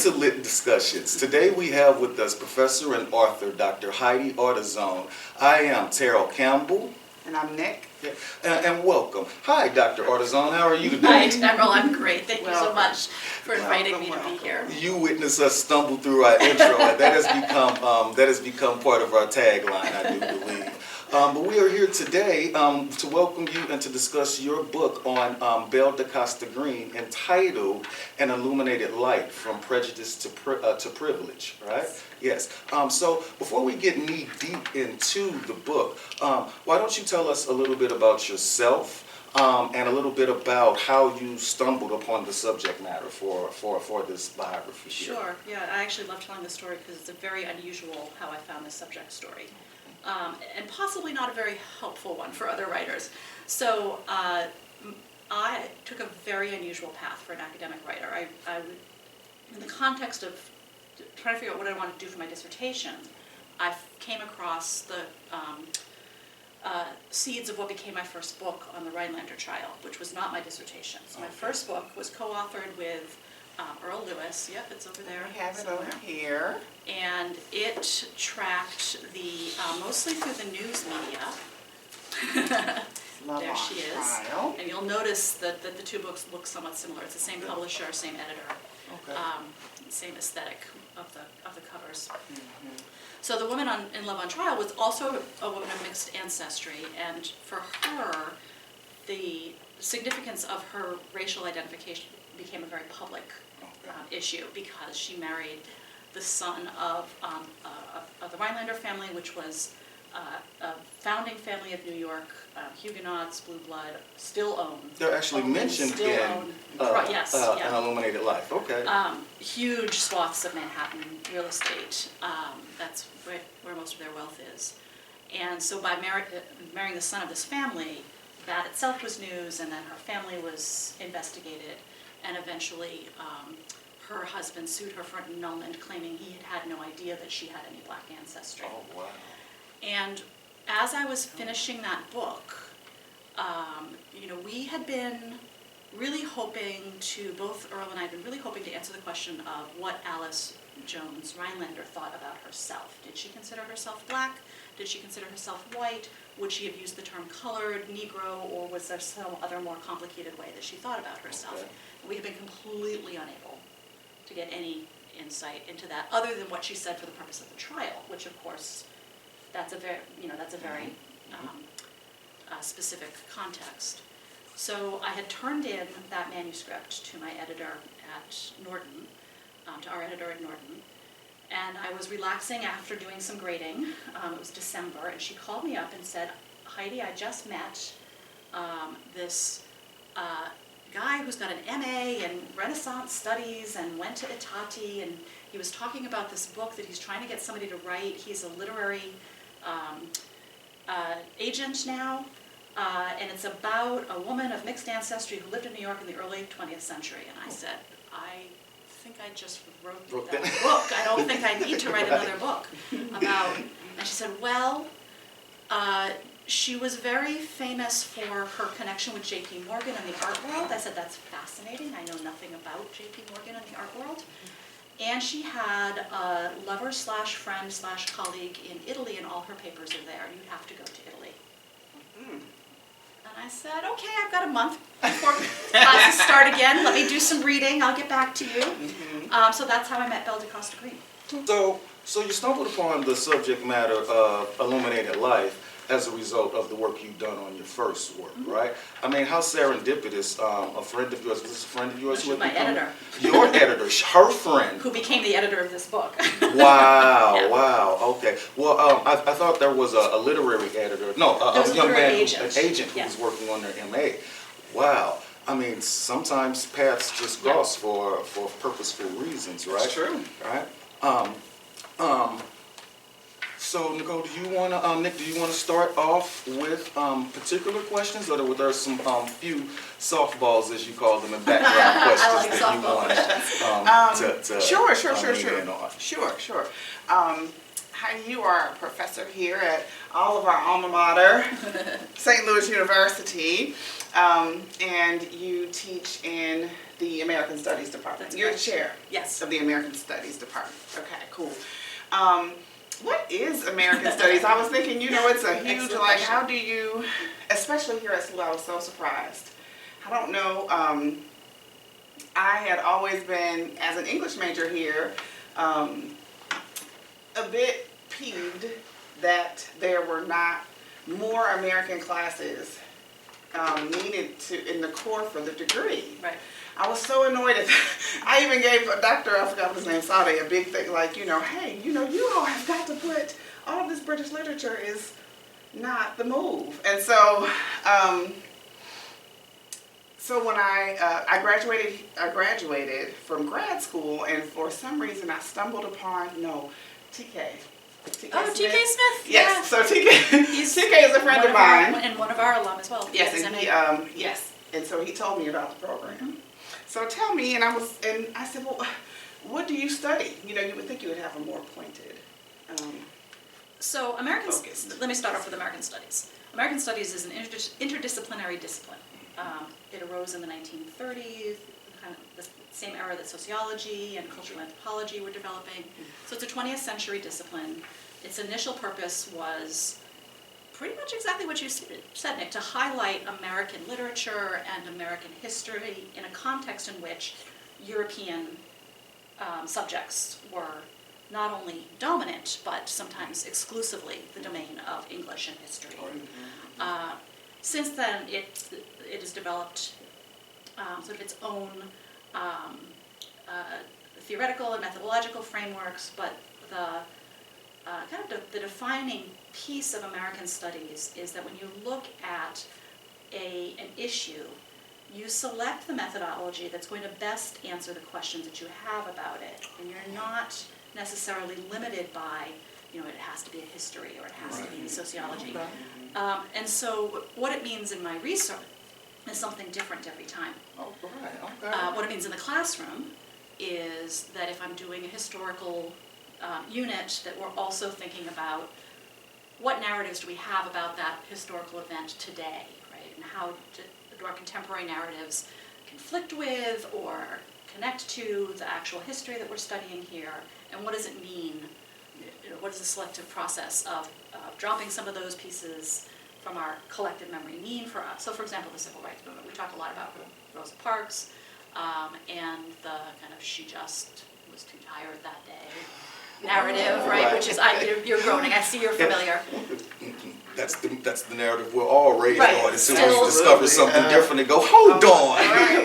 to Lit Discussions. Today we have with us Professor and author Dr. Heidi Ardizonne. I am Tarrell Campbell. And I'm Nick. And welcome. Hi, Dr. Ardizonne. How are you today? Hi, Tarrell. I'm great. Thank you so much for inviting me to be here. You witness us stumble through our intro. That has become part of our tagline, I do believe. But we are here today to welcome you and to discuss your book on Belle de Costa Greene, entitled An Illuminated Life, From Prejudice to Privilege, right? Yes. So before we get knee deep into the book, why don't you tell us a little bit about yourself and a little bit about how you stumbled upon the subject matter for this biography here. Sure. Yeah, I actually love telling this story because it's a very unusual how I found this subject story. And possibly not a very helpful one for other writers. So I took a very unusual path for an academic writer. I in the context of trying to figure out what I wanted to do for my dissertation, I came across the seeds of what became my first book on the Rhinelander trial, which was not my dissertation. So my first book was co-authored with Earl Lewis. Yep, it's over there. We have it over here. And it tracked the, mostly through the news media. There she is. Trial. And you'll notice that the two books look somewhat similar. It's the same publisher, same editor, Okay. same aesthetic of the covers. Mm-hmm. So the woman in Love on Trial was also a woman of mixed ancestry, and for her, the significance of her racial identification became a very public issue because she married the son of the Rhinelander family, which was a founding family of New York, Huguenots, blue blood, still owned. They're actually mentioned in An Illuminated Life. Okay. Huge swaths of Manhattan real estate. That's where most of their wealth is. And so by marrying the son of this family, that itself was news, and then her family was investigated, and eventually her husband sued her for annulment, claiming he had no idea that she had any black ancestry. Oh, wow. And as I was finishing that book, we had been really hoping to, both Earl and I had been really hoping to answer the question of what Alice Jones Rhinelander thought about herself. Did she consider herself black? Did she consider herself white? Would she have used the term colored, Negro, or was there some other more complicated way that she thought about herself? Okay. We have been completely unable to get any insight into that, other than what she said for the purpose of the trial, which of course, that's a very specific context. So I had turned in that manuscript to my editor at Norton, to our editor at Norton, and I was relaxing after doing some grading. It was December, and she called me up and said, "Heidi, I just met this guy who's got an MA in Renaissance studies and went to Itati, and he was talking about this book that he's trying to get somebody to write. He's a literary agent now, and it's about a woman of mixed ancestry who lived in New York in the early 20th century." And I said, "I think I just wrote that book. I don't think I need to write another book about." And she said, "Well, she was very famous for her connection with J.P. Morgan in the art world." I said, "That's fascinating. I know nothing about J.P. Morgan in the art world." And she had a lover/friend/colleague in Italy, and all her papers are there. You'd have to go to Italy. And I said, "Okay, I've got a month before classes start again. Let me do some reading. I'll get back to you." So that's how I met Belle de Costa Greene. So you stumbled upon the subject matter of Illuminated Life as a result of the work you've done on your first work, right? I mean, how serendipitous. A friend of yours, was this a friend of yours? She was my editor. Your editor, her friend. Who became the editor of this book. Wow, Yeah. Wow, okay. Well, I thought there was a literary editor, no, a young man, an agent who was working on their MA. Wow. I mean, sometimes paths just cross for purposeful reasons, right? That's true. Right? So, Nicole, Nick, do you want to start off with particular questions, or were there some few softballs, as you call them, and background questions like that you wanted to Sure. Sure. Heidi, you are a professor here at all of our alma mater, St. Louis University, and you teach in the American Studies Department. That's You're the correct. chair Yes. of the American Studies Department. Okay, cool. What is American Studies? I was thinking, it's a huge, Excellent like, question. how do you, especially here at school, I was so surprised. I don't know, I had always been, as an English major here, a bit peeved that there were not more American classes needed in the core for the degree. Right. I was so annoyed at that. I even gave a doctor, I forgot his name, Sade, a big thing like, hey, you all have got to put, all of this British literature is not the move. And so, when I graduated from grad school, and for some reason I stumbled upon, TK. Oh, TK Smith? Yes, so TK is a friend of mine. mine. And one of our alum as well. Yes, and and so he told me about the program. So tell me, and I said, well, what do you study? You would think you would have a more pointed So focused. let me start off with American Studies. American Studies is an interdisciplinary discipline. It arose in the 1930s, kind of the same era that sociology and cultural anthropology were developing. So it's a 20th century discipline. Its initial purpose was pretty much exactly what you said, Nick, to highlight American literature and American history in a context in which European subjects were not only dominant, but sometimes exclusively the domain of English and history. Since then, it has developed sort of its own theoretical and methodological frameworks, but the the defining piece of American Studies is that when you look at an issue, you select the methodology that's going to best answer the questions that you have about it, and you're not necessarily limited by, it has to be a history or it has to be sociology. And so what it means in my research is something different every time. Oh, right. What it means in the classroom is that if I'm doing a historical unit, that we're also thinking about what narratives do we have about that historical event today, right? And how do our contemporary narratives conflict with or connect to the actual history that we're studying here, and what does it mean? What does the selective process of dropping some of those pieces from our collective memory mean for us? So, for example, the civil rights movement. We talk a lot about Rosa Parks and the kind of she just was too tired that day narrative, right? Which is, you're groaning. I see you're familiar. That's the narrative we're all raised Right. on. As soon as we discover something Yeah. different, and go, hold on. Right.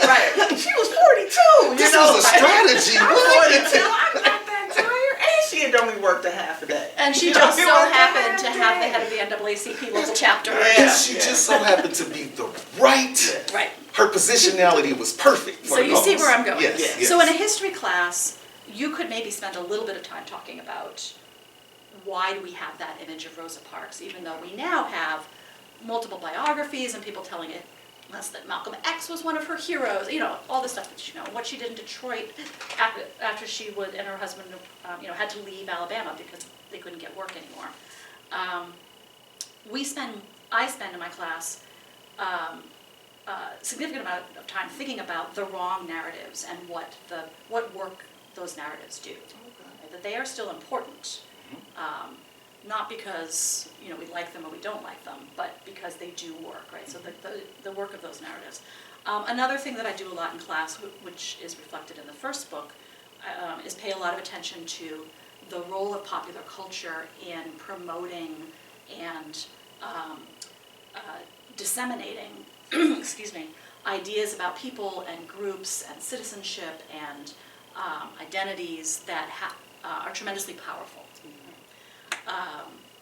She was 42. This was a strategy. I'm What? 42. I'm not that tired. And she had only worked a half a day. And she You just know, so it was a happened to half have the day. head of the NAACP local chapter. And she just so happened to be the right. Right. Her positionality was perfect. So you see where I'm going. Yes. Yes. Yes. So in a history class, you could maybe spend a little bit of time talking about why do we have that image of Rosa Parks, even though we now have multiple biographies and people telling us that Malcolm X was one of her heroes, all the stuff that what she did in Detroit after she and her husband, had to leave Alabama because they couldn't get work anymore. I spend in my class significant amount of time thinking about the wrong narratives and what work those narratives do. Right? That they are still important, not because we like them or we don't like them, but because they do work, right? So the work of those narratives. Another thing that I do a lot in class, which is reflected in the first book, is pay a lot of attention to the role of popular culture in promoting and disseminating excuse me, ideas about people and groups and citizenship and identities that are tremendously powerful.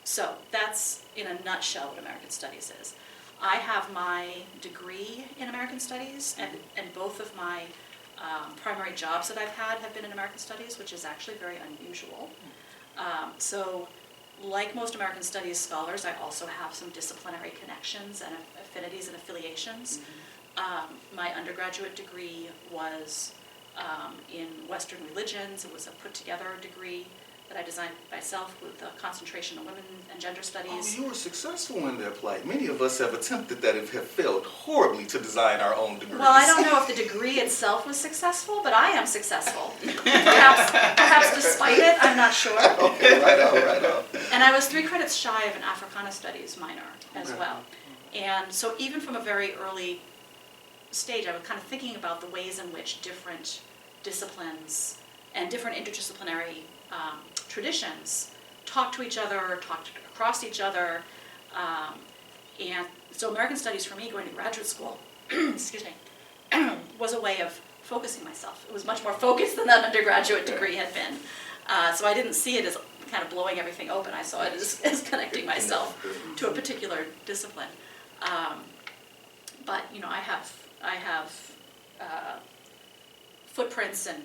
So that's, in a nutshell, what American Studies is. I have my degree in American Studies, and both of my primary jobs that I've had have been in American Studies, which is actually very unusual. So, like most American Studies scholars, I also have some disciplinary connections and affinities and affiliations. My undergraduate degree was in Western religions. It was a put-together degree that I designed myself with a concentration on women and gender Oh, studies. you were successful in that play. Many of us have attempted that and have failed horribly to design our own degrees. Well, I don't know if the degree itself was successful, but I am successful. Perhaps despite it, I'm not sure. Okay, right on, right on. And I was 3 credits shy of an Africana Studies minor as Okay. well. And so even from a very early stage, I was kind of thinking about the ways in which different disciplines and different interdisciplinary traditions talk to each other, talk across each other. And so American Studies for me, going to graduate school, excuse me, was a way of focusing myself. It was much more focused than that undergraduate degree had been. So I didn't see it as kind of blowing everything open. I saw it as connecting myself to a particular discipline. But you know, I have footprints and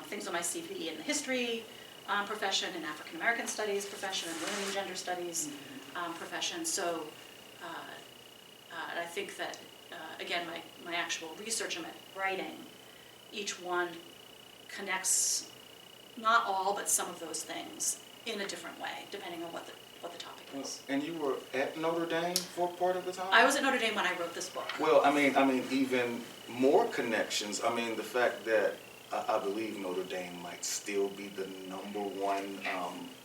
things on my CV in the history profession, in African American studies profession, and women and gender studies profession. So and I think that again, my actual research and my writing, each one connects not all but some of those things in a different way, depending on what the topic is. And you were at Notre Dame for part of the time? I was at Notre Dame when I wrote this book. Well, I mean, even more connections. I mean, the fact that I believe Notre Dame might still be the #1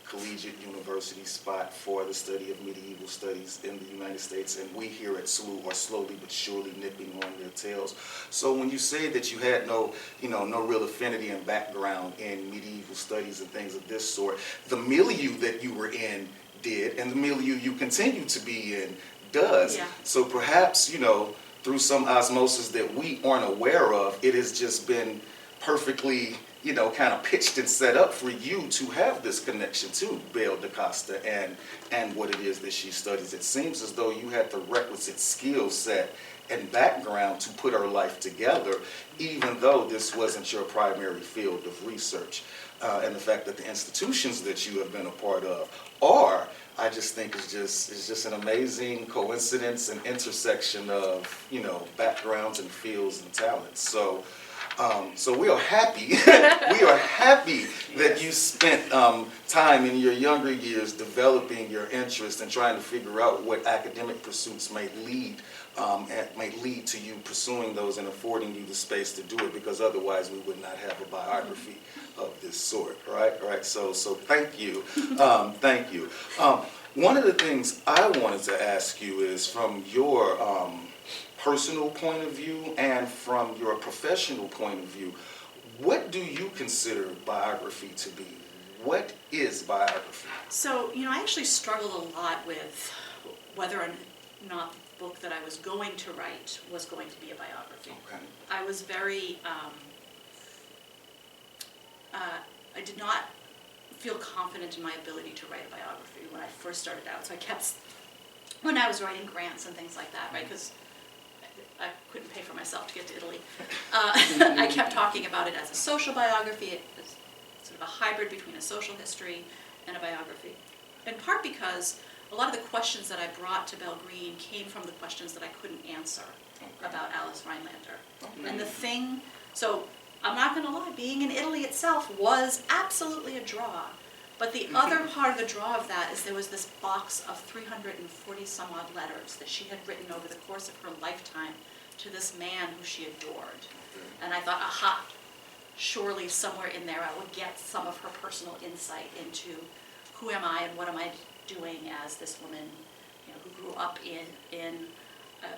collegiate university spot for the study of medieval studies in the United States, and we here at SLU are slowly but surely nipping on their tails. So when you say that you had no real affinity and background in medieval studies and things of this sort, the milieu that you were in did, and the milieu you continue to be in does. Yeah. So perhaps, through some osmosis that we aren't aware of, it has just been perfectly, kind of pitched and set up for you to have this connection to Belle de Costa and what it is that she studies. It seems as though you had the requisite skill set and background to put her life together, even though this wasn't your primary field of research. And the fact that the institutions that you have been a part of are, I just think is just an amazing coincidence and intersection of, backgrounds and fields and talents. So we are happy. We are happy that you spent time in your younger years developing your interest and trying to figure out what academic pursuits may lead to you pursuing those and affording you the space to do it, because otherwise we would not have a biography of this sort, right? Right. So thank you, thank you. One of the things I wanted to ask you is, from your personal point of view and from your professional point of view, what do you consider biography to be? What is biography? So, I actually struggled a lot with whether or not the book that I was going to write was going to be a biography. Okay. I was very, I did not feel confident in my ability to write a biography when I first started out. So I kept, when I was writing grants and things like that, right, because I couldn't pay for myself to get to Italy. I kept talking about it as a social biography, as sort of a hybrid between a social history and a biography. In part because a lot of the questions that I brought to Belle Greene came from the questions that I couldn't answer about Alice Rhinelander. Okay. And the thing, so I'm not going to lie, being in Italy itself was absolutely a draw. But the other part of the draw of that is there was this box of 340 some odd letters that she had written over the course of her lifetime to this man who she adored. And I thought, aha, surely somewhere in there I would get some of her personal insight into who am I and what am I doing as this woman, who grew up in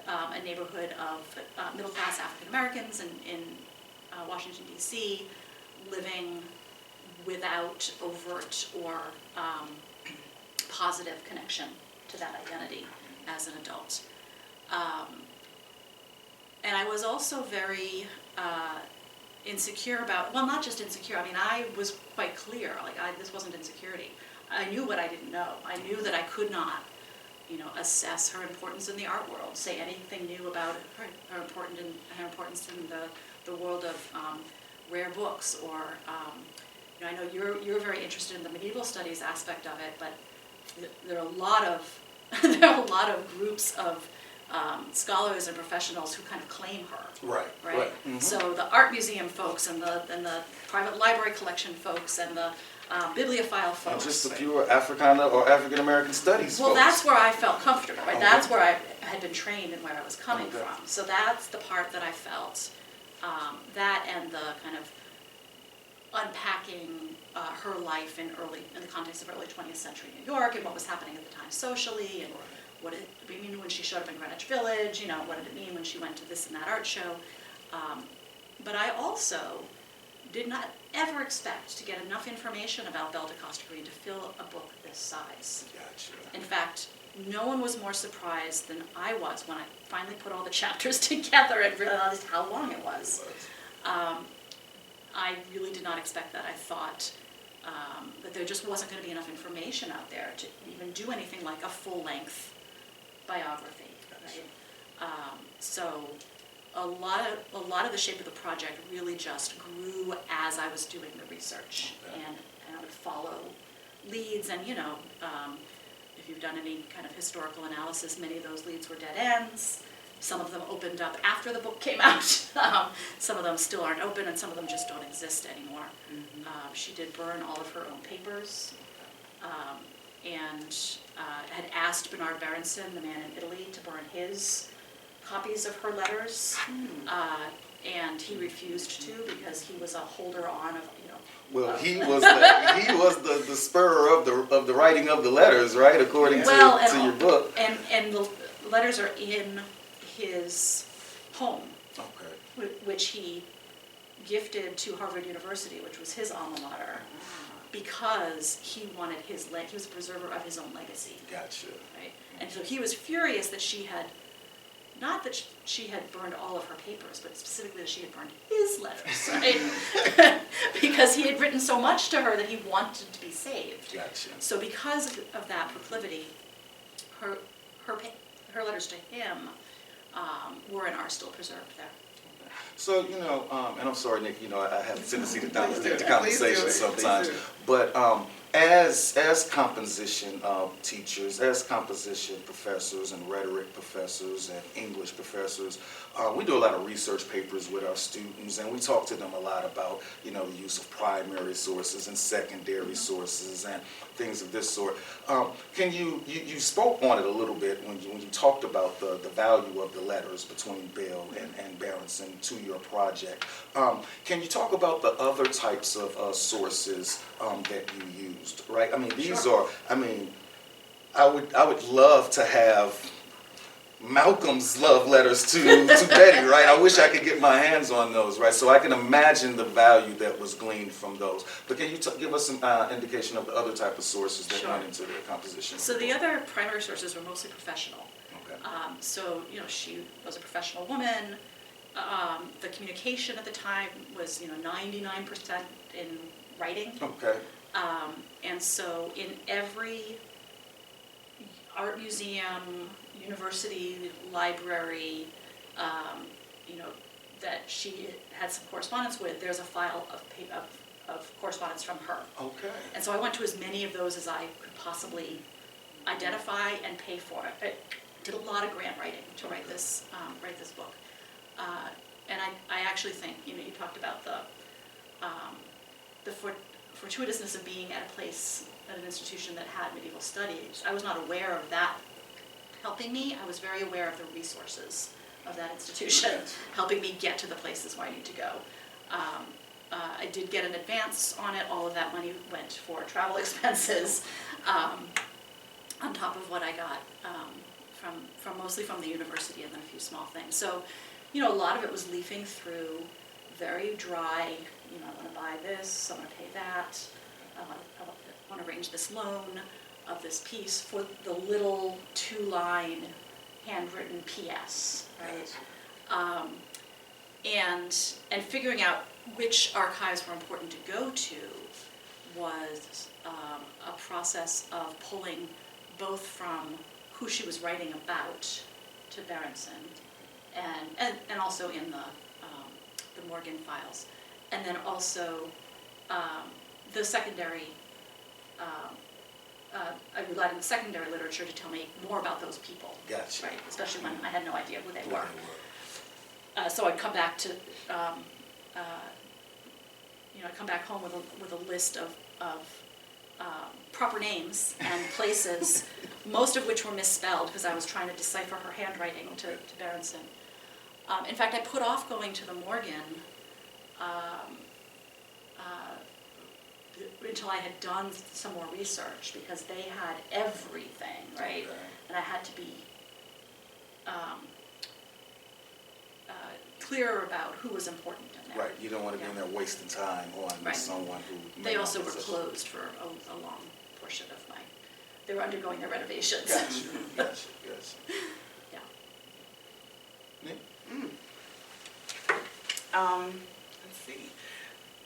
a neighborhood of middle-class African Americans in Washington, D.C., living without overt or positive connection to that identity as an adult. And I was also very insecure about, well, not just insecure, I was quite clear, this wasn't insecurity. I knew what I didn't know. I knew that I could not, assess her importance in the art world, say anything new about her importance in the world of rare books, or I know you're very interested in the medieval studies aspect of it, but there are a lot of groups of scholars and professionals who kind of claim her. Right. Mm-hmm. So the art museum folks and the private library collection folks and the bibliophile And folks. just a pure Africana or African American studies. Well, folks. that's where I felt comfortable, right? Okay. That's where I had been trained and where I was coming Okay. from. So that's the part that I felt, that and the kind of unpacking her life in the context of early 20th century New York and what was happening at the time socially and what did it mean when she showed up in Greenwich Village, you know, what did it mean when she went to this and that art show. But I also did not ever expect to get enough information about Belle de Costa Greene to fill a book this size. Gotcha. In fact, no one was more surprised than I was when I finally put all the chapters together and realized how long it was. I really did not expect that. I thought that there just wasn't going to be enough information out there to even do anything like a full-length biography. Right? So a lot of the shape of the project really just grew as I was doing the research, and I would follow leads. And you know, if you've done any kind of historical analysis, many of those leads were dead ends. Some of them opened up after the book came out. Some of them still aren't open, and some of them just don't exist anymore. She did burn all of her own papers, and had asked Bernard Berenson, the man in Italy, to burn his copies of her letters, and he refused to because he was a holder on of, you know. Well, he was the spur of the writing of the letters, right? According to your book. And the letters are in his home, Okay. which he gifted to Harvard University, which was his alma mater, because he wanted he was a preserver of his own legacy. Gotcha. Right? And so he was furious that she had, not that she had burned all of her papers, but specifically that she had burned his letters, right? Because he had written so much to her that he wanted to be saved. Gotcha. So because of that proclivity, her letters to him were and are still preserved there. So, you know, and I'm sorry, Nick, you know, I have a tendency to dominate the Please conversation do. sometimes. Please do. But as composition teachers, as composition professors and rhetoric professors and English professors, we do a lot of research papers with our students, and we talk to them a lot about, you know, the use of primary sources and secondary sources and things of this sort. Can you spoke on it a little bit when you talked about the value of the letters between Belle and Berenson to your project. Can you talk about the other types of sources that you used, right? I mean, these are, I mean, I would love to have Malcolm's love letters to Betty, right? I wish I could get my hands on those, right? So I can imagine the value that was gleaned from those. But can you give us some indication of the other type of sources that went into the composition? So the other primary sources were mostly professional. Okay. So, you know, she was a professional woman. The communication at the time was, you know, 99% in writing. Okay. And so in every art museum, university, library, you know, that she had some correspondence with, there's a file of correspondence from her. Okay. And so I went to as many of those as I could possibly identify and pay for. I did a lot of grant writing to write this book. And I actually think, you know, you talked about the fortuitousness of being at a place, at an institution that had medieval studies. I was not aware of that helping me. I was very aware of the resources of that institution, helping me get to the places where I need to go. I did get an advance on it. All of that money went for travel expenses, on top of what I got from mostly from the university and then a few small things. So, you know, a lot of it was leafing through very dry, you know, I want to buy this, I want to pay that, I want to arrange this loan of this piece for the little 2-line handwritten PS, right? And figuring out which archives were important to go to was a process of pulling both from who she was writing about to Berenson, and also in the Morgan files, and then also the secondary. I relied on the secondary literature to tell me more about those people. Gotcha. Right, especially when I had no idea who they Where were. they were. So I'd come back to, you know, I'd come back home with a list of proper names and places, most of which were misspelled because I was trying to decipher her handwriting to Berenson. In fact, I put off going to the Morgan until I had done some more research because they had everything, right? Okay. And I had to be clearer about who was important in there. Right, you don't want to be in there wasting time on Right. someone who... may They not also were possess- closed for a long portion of they were undergoing their renovations. Gotcha, gotcha. Yeah. Nick? Let's see.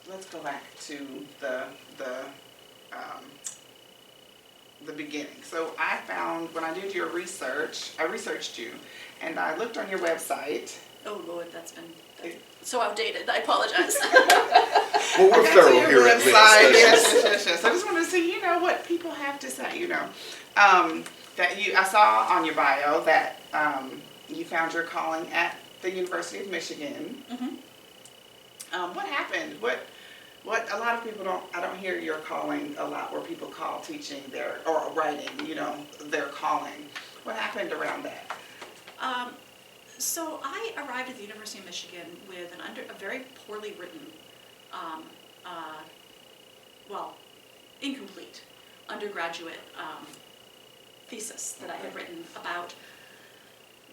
Let's go back to the beginning. So I found, when I did your research, I researched you, and I looked on your website. Oh Lord, that's so outdated. I apologize. Well, we're I got to thorough your here at website. Legislation. Yes. I just wanted to see, what people have to say, I saw on your bio that you found your calling at the University of Michigan. Mm-hmm. What happened? What a lot of people I don't hear your calling a lot where people call teaching or writing, their calling. What happened around that? So I arrived at the University of Michigan with a very poorly written, incomplete undergraduate thesis that I had written about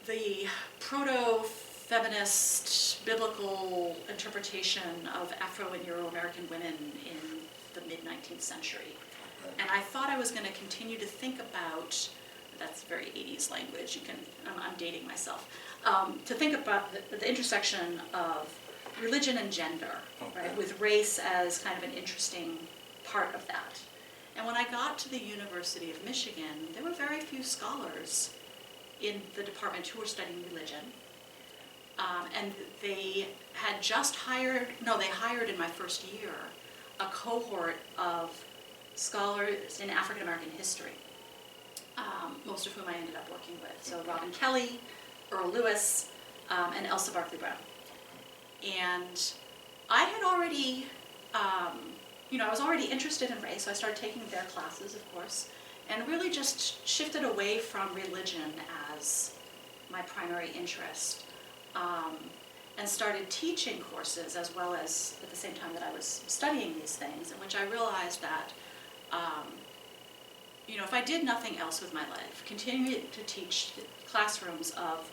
the proto-feminist biblical interpretation of Afro and Euro-American women in the mid-19th century. And I thought I was going to continue to think about, that's very 80s language, I'm dating myself, to think about the intersection of religion and gender, right, with race as kind of an interesting part of that. And when I got to the University of Michigan, there were very few scholars in the department who were studying religion. And they had they hired in my first year a cohort of scholars in African American history, most of whom I ended up working with. So Robin Kelly, Earl Lewis, and Elsa Barkley Brown. And I had already, I was already interested in race, so I started taking their classes, of course, and really just shifted away from religion as my primary interest, and started teaching courses as well as at the same time that I was studying these things, in which I realized that, if I did nothing else with my life, continue to teach classrooms of,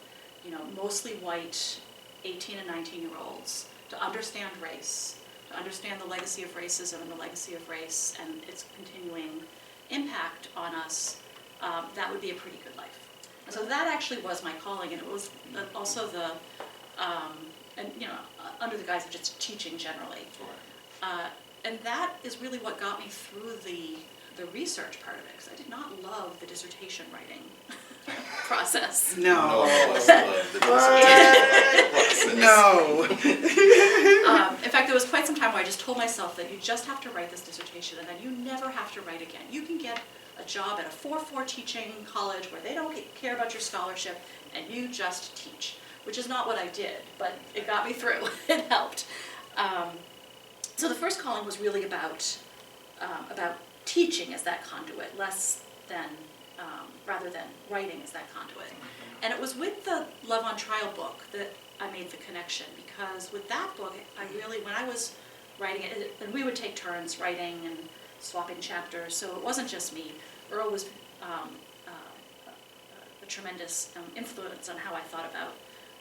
mostly white 18 and 19-year-olds to understand race, to understand the legacy of racism and the legacy of race and its continuing impact on us, that would be a pretty good life. And so that actually was my calling, and it was also under the guise of just teaching generally. And that is really what got me through the research part of it, because I did not love the dissertation writing process. No. No. In fact, there was quite some time where I just told myself that you just have to write this dissertation and then you never have to write again. You can get a job at a 4-4 teaching college where they don't care about your scholarship and you just teach, which is not what I did, but it got me through. It helped. So the first calling was really about teaching as that conduit, rather than writing as that conduit. And it was with the Love on Trial book that I made the connection, because with that book, when I was writing it, and we would take turns writing and swapping chapters, so it wasn't just me. Earl was a tremendous influence on how I thought about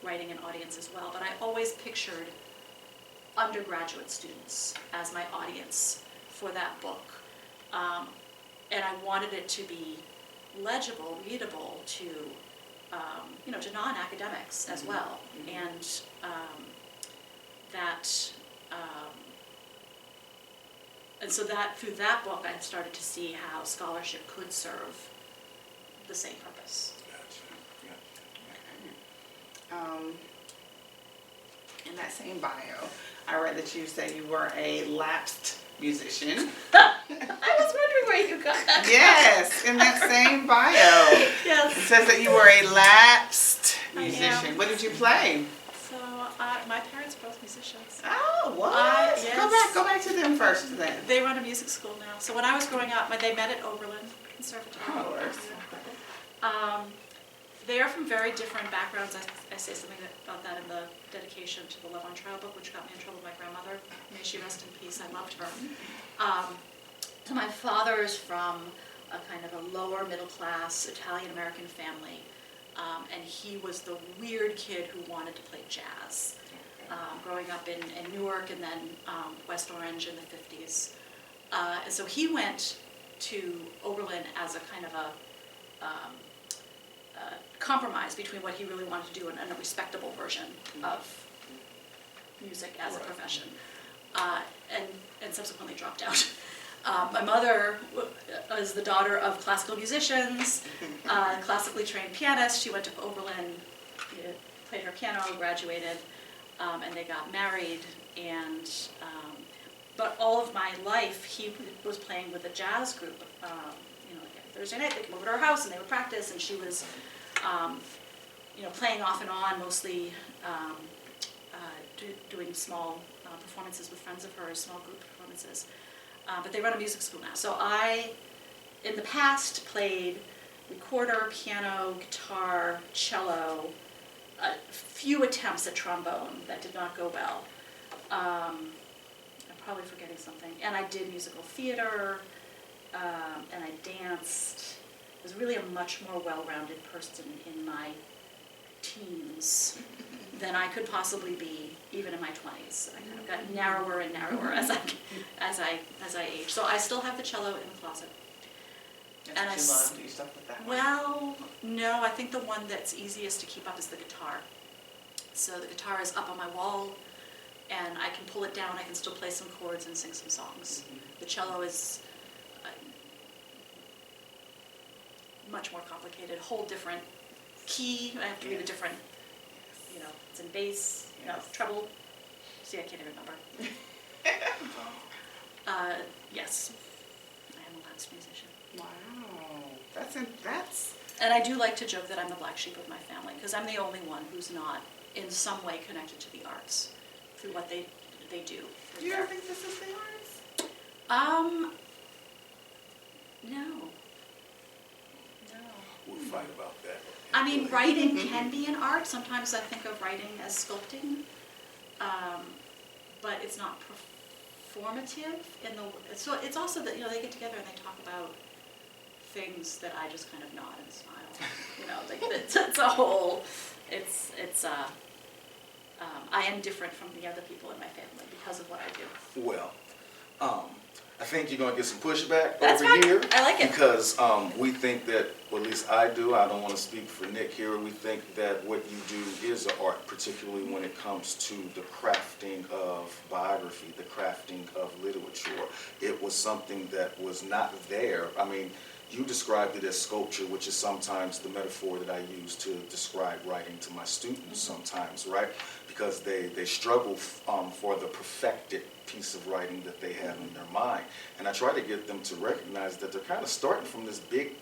writing an audience as well, but I always pictured undergraduate students as my audience for that book. And I wanted it to be legible, readable to non-academics as well. And so through that book, I started to see how scholarship could serve the same purpose. In that same bio, I read that you say you were a lapsed musician. I was wondering where you got that. Yes, in that same bio. Yes. It says that you were a lapsed I musician. am. What did you play? So my parents are both musicians. Oh, what? Yes. Go back to them first then. They run a music school now. So when I was growing up, they met at Oberlin Conservatory. Of course. They are from very different backgrounds. I say something about that in the dedication to the Love on Trial book, which got me in trouble with my grandmother. May she rest in peace. I loved her. So my father is from a kind of a lower middle class Italian-American family. And he was the weird kid who wanted to play jazz. Growing up in Newark and then West Orange in the 50s. And so he went to Oberlin as a kind of a compromise between what he really wanted to do and a respectable version of music as a profession, and subsequently dropped out. My mother was the daughter of classical musicians, classically trained pianist. She went to Oberlin, played her piano, graduated, and they got married. And but all of my life, he was playing with a jazz group. Like Thursday night, they'd come over to our house and they would practice, and she was, playing off and on, mostly doing small performances with friends of hers, small group performances. But they run a music school now. So I, in the past, played recorder, piano, guitar, cello, a few attempts at trombone that did not go well. I'm probably forgetting something. And I did musical theater, and I danced. I was really a much more well-rounded person in my teens than I could possibly be even in my 20s. I kind of got narrower and narrower as I aged. So I still have the cello in the closet. That's what you love. Do you stuck with that one? Well, no, I think the one that's easiest to keep up is the guitar. So the guitar is up on my wall, and I can pull it down. I can still play some chords and sing some songs. The cello is much more complicated, whole different key. I have to read a different, it's in bass, treble. See, I can't even remember. Yes, I am a lapsed musician. Wow, that's. And I do like to joke that I'm the black sheep of my family, because I'm the only one who's not in some way connected to the arts through what they do. Do you ever think this is the arts? No. We'll fight about that. I mean, writing can be an art. Sometimes I think of writing as sculpting, but it's not performative. So it's also that they get together and they talk about things that I just kind of nod and smile. It's a whole. I am different from the other people in my family because of what I do. Well, I think you're going to get some pushback That's over fine. here. I like it. Because we think that, or at least I do, I don't want to speak for Nick here, we think that what you do is an art, particularly when it comes to the crafting of biography, the crafting of literature. It was something that was not there. I mean, you described it as sculpture, which is sometimes the metaphor that I use to describe writing to my students sometimes, right? Because they struggle for the perfected piece of writing that they have in their mind. And I try to get them to recognize that they're kind of starting from this big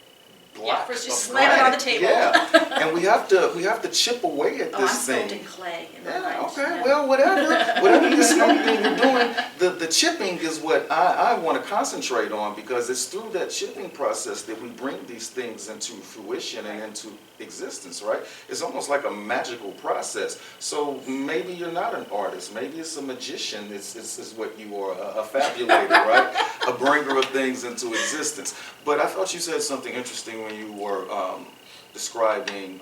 block first you of slam it on the granite. table. Yeah, and we have to chip away at I'm this thing. sculpting clay in my Yeah, mind. okay, Yeah. well, whatever you're sculpting, you're doing, the chipping is what I want to concentrate on, because it's through that chipping process that we bring these things into fruition and into existence, right? It's almost like a magical process. So maybe you're not an artist, maybe it's a magician, is what you are, a fabulator, right? A bringer of things into existence. But I thought you said something interesting when you were describing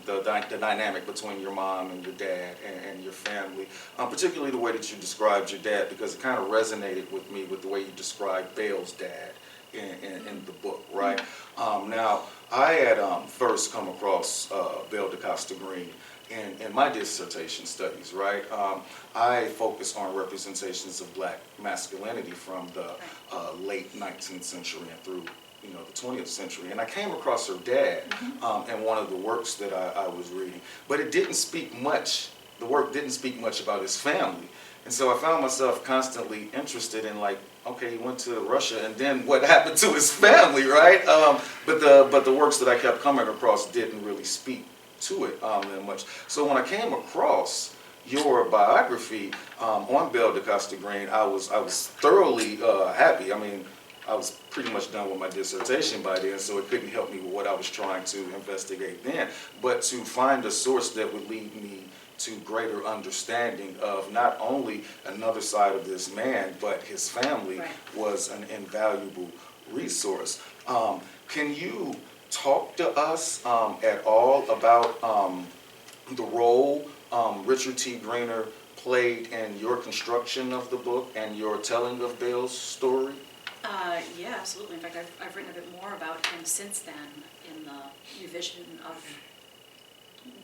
the dynamic between your mom and your dad and your family, particularly the way that you described your dad, because it kind of resonated with me with the way you described Belle's dad in the book, right? Now, I had first come across Belle de Costa Greene in my dissertation studies, right? I focus on representations of black masculinity from the late 19th century and through the 20th century. And I came across her dad in one of the works that I was reading. But it didn't speak much, the work didn't speak much about his family. And so I found myself constantly interested in, like, okay, he went to Russia, and then what happened to his family, right? But the works that I kept coming across didn't really speak to it that much. So when I came across your biography on Belle de Costa Greene, I was thoroughly happy. I mean, I was pretty much done with my dissertation by then, so it couldn't help me with what I was trying to investigate then. But to find a source that would lead me to greater understanding of not only another side of this man, but his family was an invaluable resource. Can you talk to us at all about the role Richard T. Greener played in your construction of the book and your telling of Belle's story? Yeah, absolutely. In fact, I've written a bit more about him since then in the revision of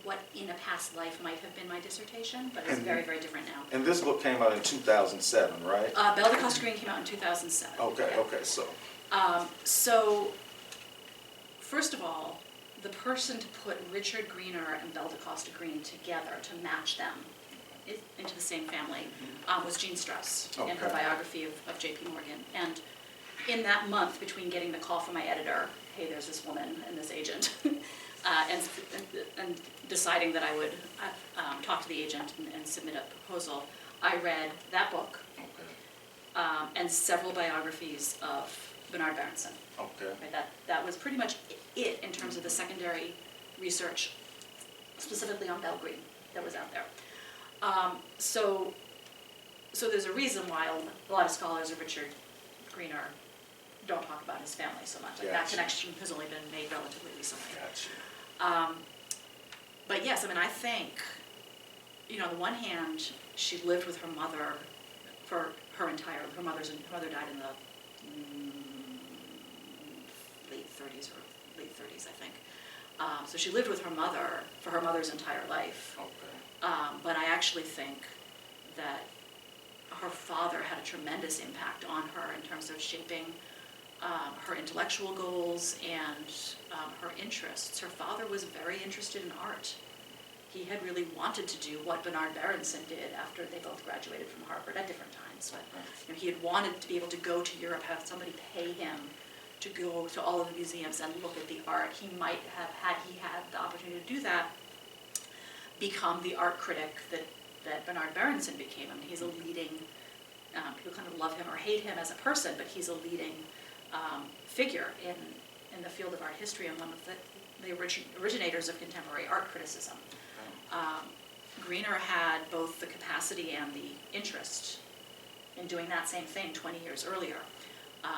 what in a past life might have been my dissertation, but it's very, very different now. And this book came out in 2007, right? Belle de Costa Greene came out in 2007. Okay, yeah. okay, so. So, first of all, the person to put Richard Greener and Belle de Costa Greene together to match them into the same family was Jean Strauss in her biography of J.P. Morgan. And in that month between getting the call from my editor, hey, there's this woman and this agent, and deciding that I would talk to the agent and submit a proposal, I read that book and several biographies of Bernard Berenson. Okay. Right, that was pretty much it in terms of the secondary research, specifically on Belle Greene, that was out there. So there's a reason why a lot of scholars of Richard Greener don't talk about his family so much. Like that connection has only been made relatively recently. Gotcha. But yes, I mean, I think, you know, on the one hand, she lived with her mother for her mother died in the late 30s or late 30s, I think. So she lived with her mother for her mother's entire life. Okay. But I actually think that her father had a tremendous impact on her in terms of shaping her intellectual goals and her interests. Her father was very interested in art. He had really wanted to do what Bernard Berenson did after they both graduated from Harvard at different times. But you know, he had wanted to be able to go to Europe, have somebody pay him to go to all of the museums and look at the art. He might have, had he had the opportunity to do that, become the art critic that Bernard Berenson became. I mean, he's a leading, people kind of love him or hate him as a person, but he's a leading figure in the field of art history and one of the originators of contemporary art criticism. Greener had both the capacity and the interest in doing that same thing 20 years earlier.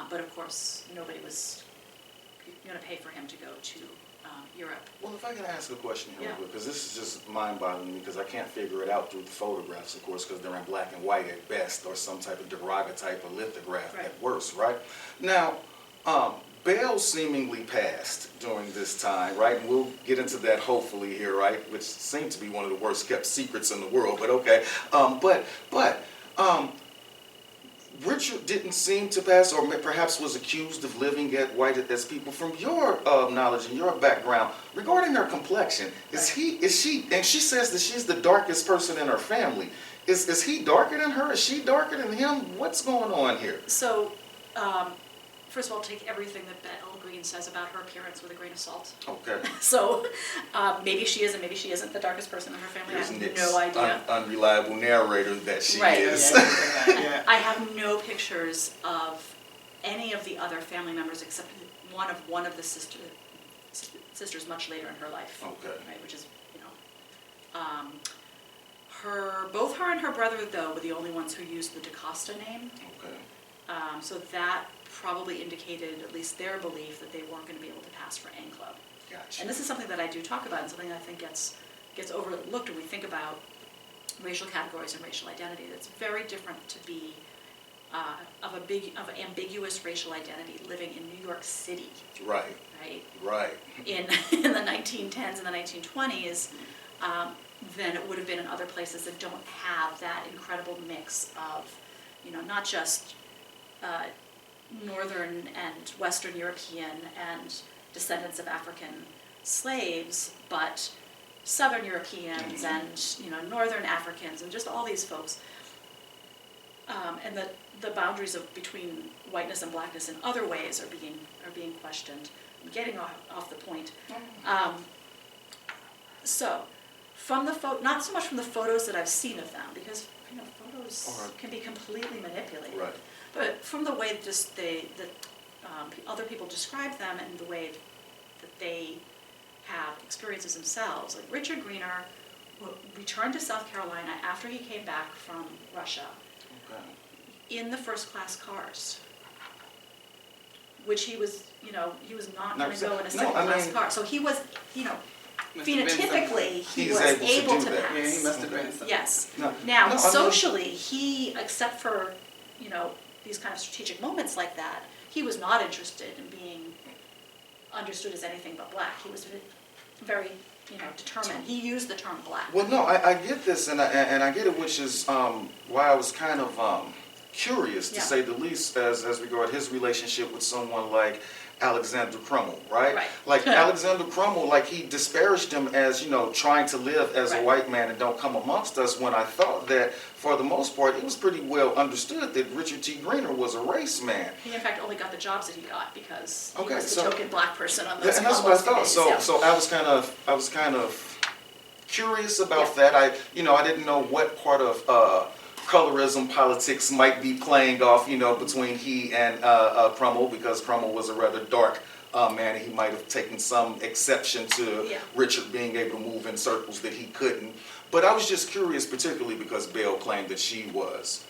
But of course, nobody was going to pay for him to go to Europe. Well, if I can ask a question here, because this is just mind-boggling because I can't figure it out through the photographs, of course, because they're in black and white at best, or some type of daguerreotype or lithograph at worst, right? Now, Belle seemingly passed during this time, right? And we'll get into that hopefully here, right? Which seemed to be one of the worst kept secrets in the world, but okay. Richard didn't seem to pass, or perhaps was accused of living at white as people. From your knowledge and your background regarding her complexion, is she? And she says that she's the darkest person in her family. Is he darker than her? Is she darker than him? What's going on here? So, first of all, take everything that Belle Greene says about her appearance with a grain of salt. Okay. So, maybe she is and maybe she isn't the darkest person in her family. Here's I have Nick's no idea. Unreliable narrator that she is. I have no pictures of any of the other family members except one of the sisters much later in her life. Okay. Right, which is, you know, both her and her brother though were the only ones who used the Da Costa name. Okay. So that probably indicated at least their belief that they weren't going to be able to pass for Anglo. Gotcha. And this is something that I do talk about and something that I think gets overlooked when we think about racial categories and racial identity. It's very different to be of an ambiguous racial identity living in New York City. Right. Right. Right. In the 1910s and the 1920s, than it would have been in other places that don't have that incredible mix of, you know, not just Northern and Western European and descendants of African slaves, but Southern Europeans and, you know, Northern Africans and just all these folks. And the boundaries between whiteness and blackness in other ways are being questioned. I'm getting off the point. So, From the not so much from the photos that I've seen of them, because photos Alright. can be completely manipulated. Right. But from the way just other people describe them and the way that they have experiences themselves. Like Richard Greene returned to South Carolina after he came back from Russia Okay. in the first-class cars, which he was not going to go in a second-class car. So he was, Must have been phenotypically, he He's was able to able do to that. pass. Yeah, he must have been something. Yes. No, Now, no, I mean- socially, he, except for, these kind of strategic moments like that, he was not interested in being understood as anything but black. He was very, determined. He used the term black. Well, no, I get this, and I get it, which is why I was kind of curious, to Yeah. say the least, as regard his relationship with someone like Alexander Crummell, right? Right. Like Alexander Crummell, like he disparaged him as, trying to live as a Right. white man and don't come amongst us, when I thought that, for the most part, it was pretty well understood that Richard T. Greener was a race man. He, in fact, only got the jobs that he got because he Okay, was the so- token black person on Yeah, those and that's what I thought. committees, yeah. So I was kind of curious about Yeah. that. I didn't know what part of colorism politics might be playing off, between he and Crummell, because Crummell was a rather dark man, and he might have taken some exception to Yeah. Richard being able to move in circles that he couldn't. But I was just curious, particularly because Belle claimed that she was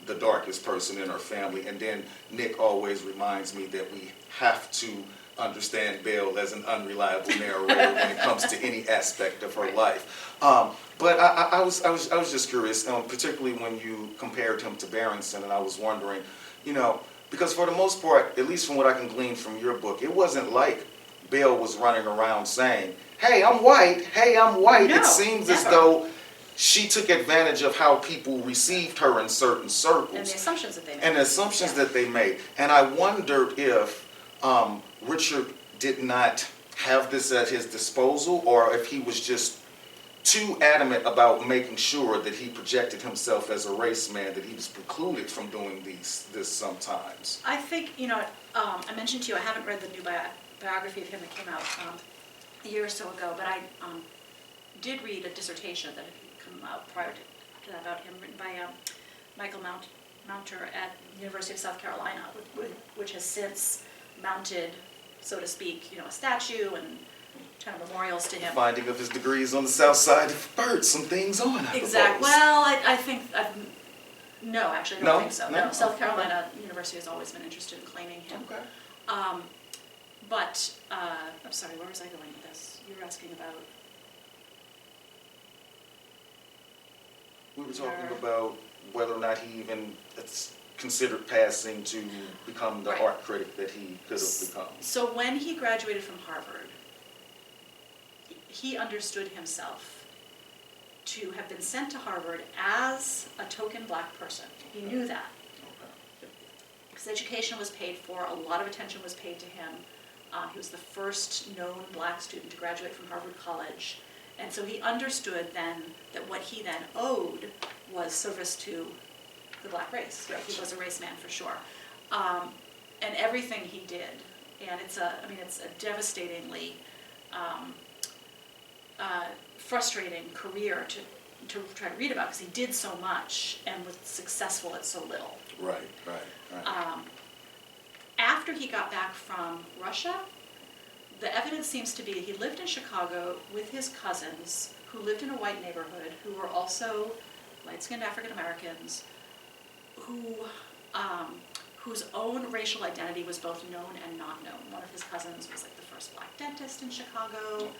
the darkest person in her family, and then Nick always reminds me that we have to understand Belle as an unreliable narrator when it comes to any aspect of her life. But I was just curious, particularly when you compared him to Berenson, and I was wondering, because for the most part, at least from what I can glean from your book, it wasn't like Belle was running around saying, "Hey, I'm white. Hey, I'm white." No, it seems as never. though she took advantage of how people received her in certain circles. And the assumptions that they made. And the assumptions Yeah. that they made. And I wondered if Richard did not have this at his disposal, or if he was just too adamant about making sure that he projected himself as a race man, that he was precluded from doing this sometimes. I think, I mentioned to you, I haven't read the new biography of him that came out a year or so ago, but I did read a dissertation that had come out prior to that about him, written by Michael Mounter at the University of South Carolina, which has since mounted, so to speak, a statue and kind of memorials to him. Finding of his degrees on the south side of Bird, some things on, I Exactly. suppose. Well, I think, no, actually, I don't No? think so. No? No, South Carolina University has always been interested in claiming him. Okay. But, I'm sorry, where was I going with this? You were asking about, We were talking about whether or not he even considered passing to become the Right. art critic that he could have become. so when he graduated from Harvard, he understood himself to have been sent to Harvard as a token black person. He knew that. Okay. His education was paid for, a lot of attention was paid to him. He was the first known black student to graduate from Harvard College. And so he understood then that what he then owed was service to the black race. Right? He was a race man for sure. And everything he did, and it's a devastatingly frustrating career to try to read about, because he did so much and was successful at so little. Right. After he got back from Russia, the evidence seems to be that he lived in Chicago with his cousins, who lived in a white neighborhood, who were also light-skinned African Americans, whose own racial identity was both known and not known. One of his cousins was like the first black dentist in Chicago.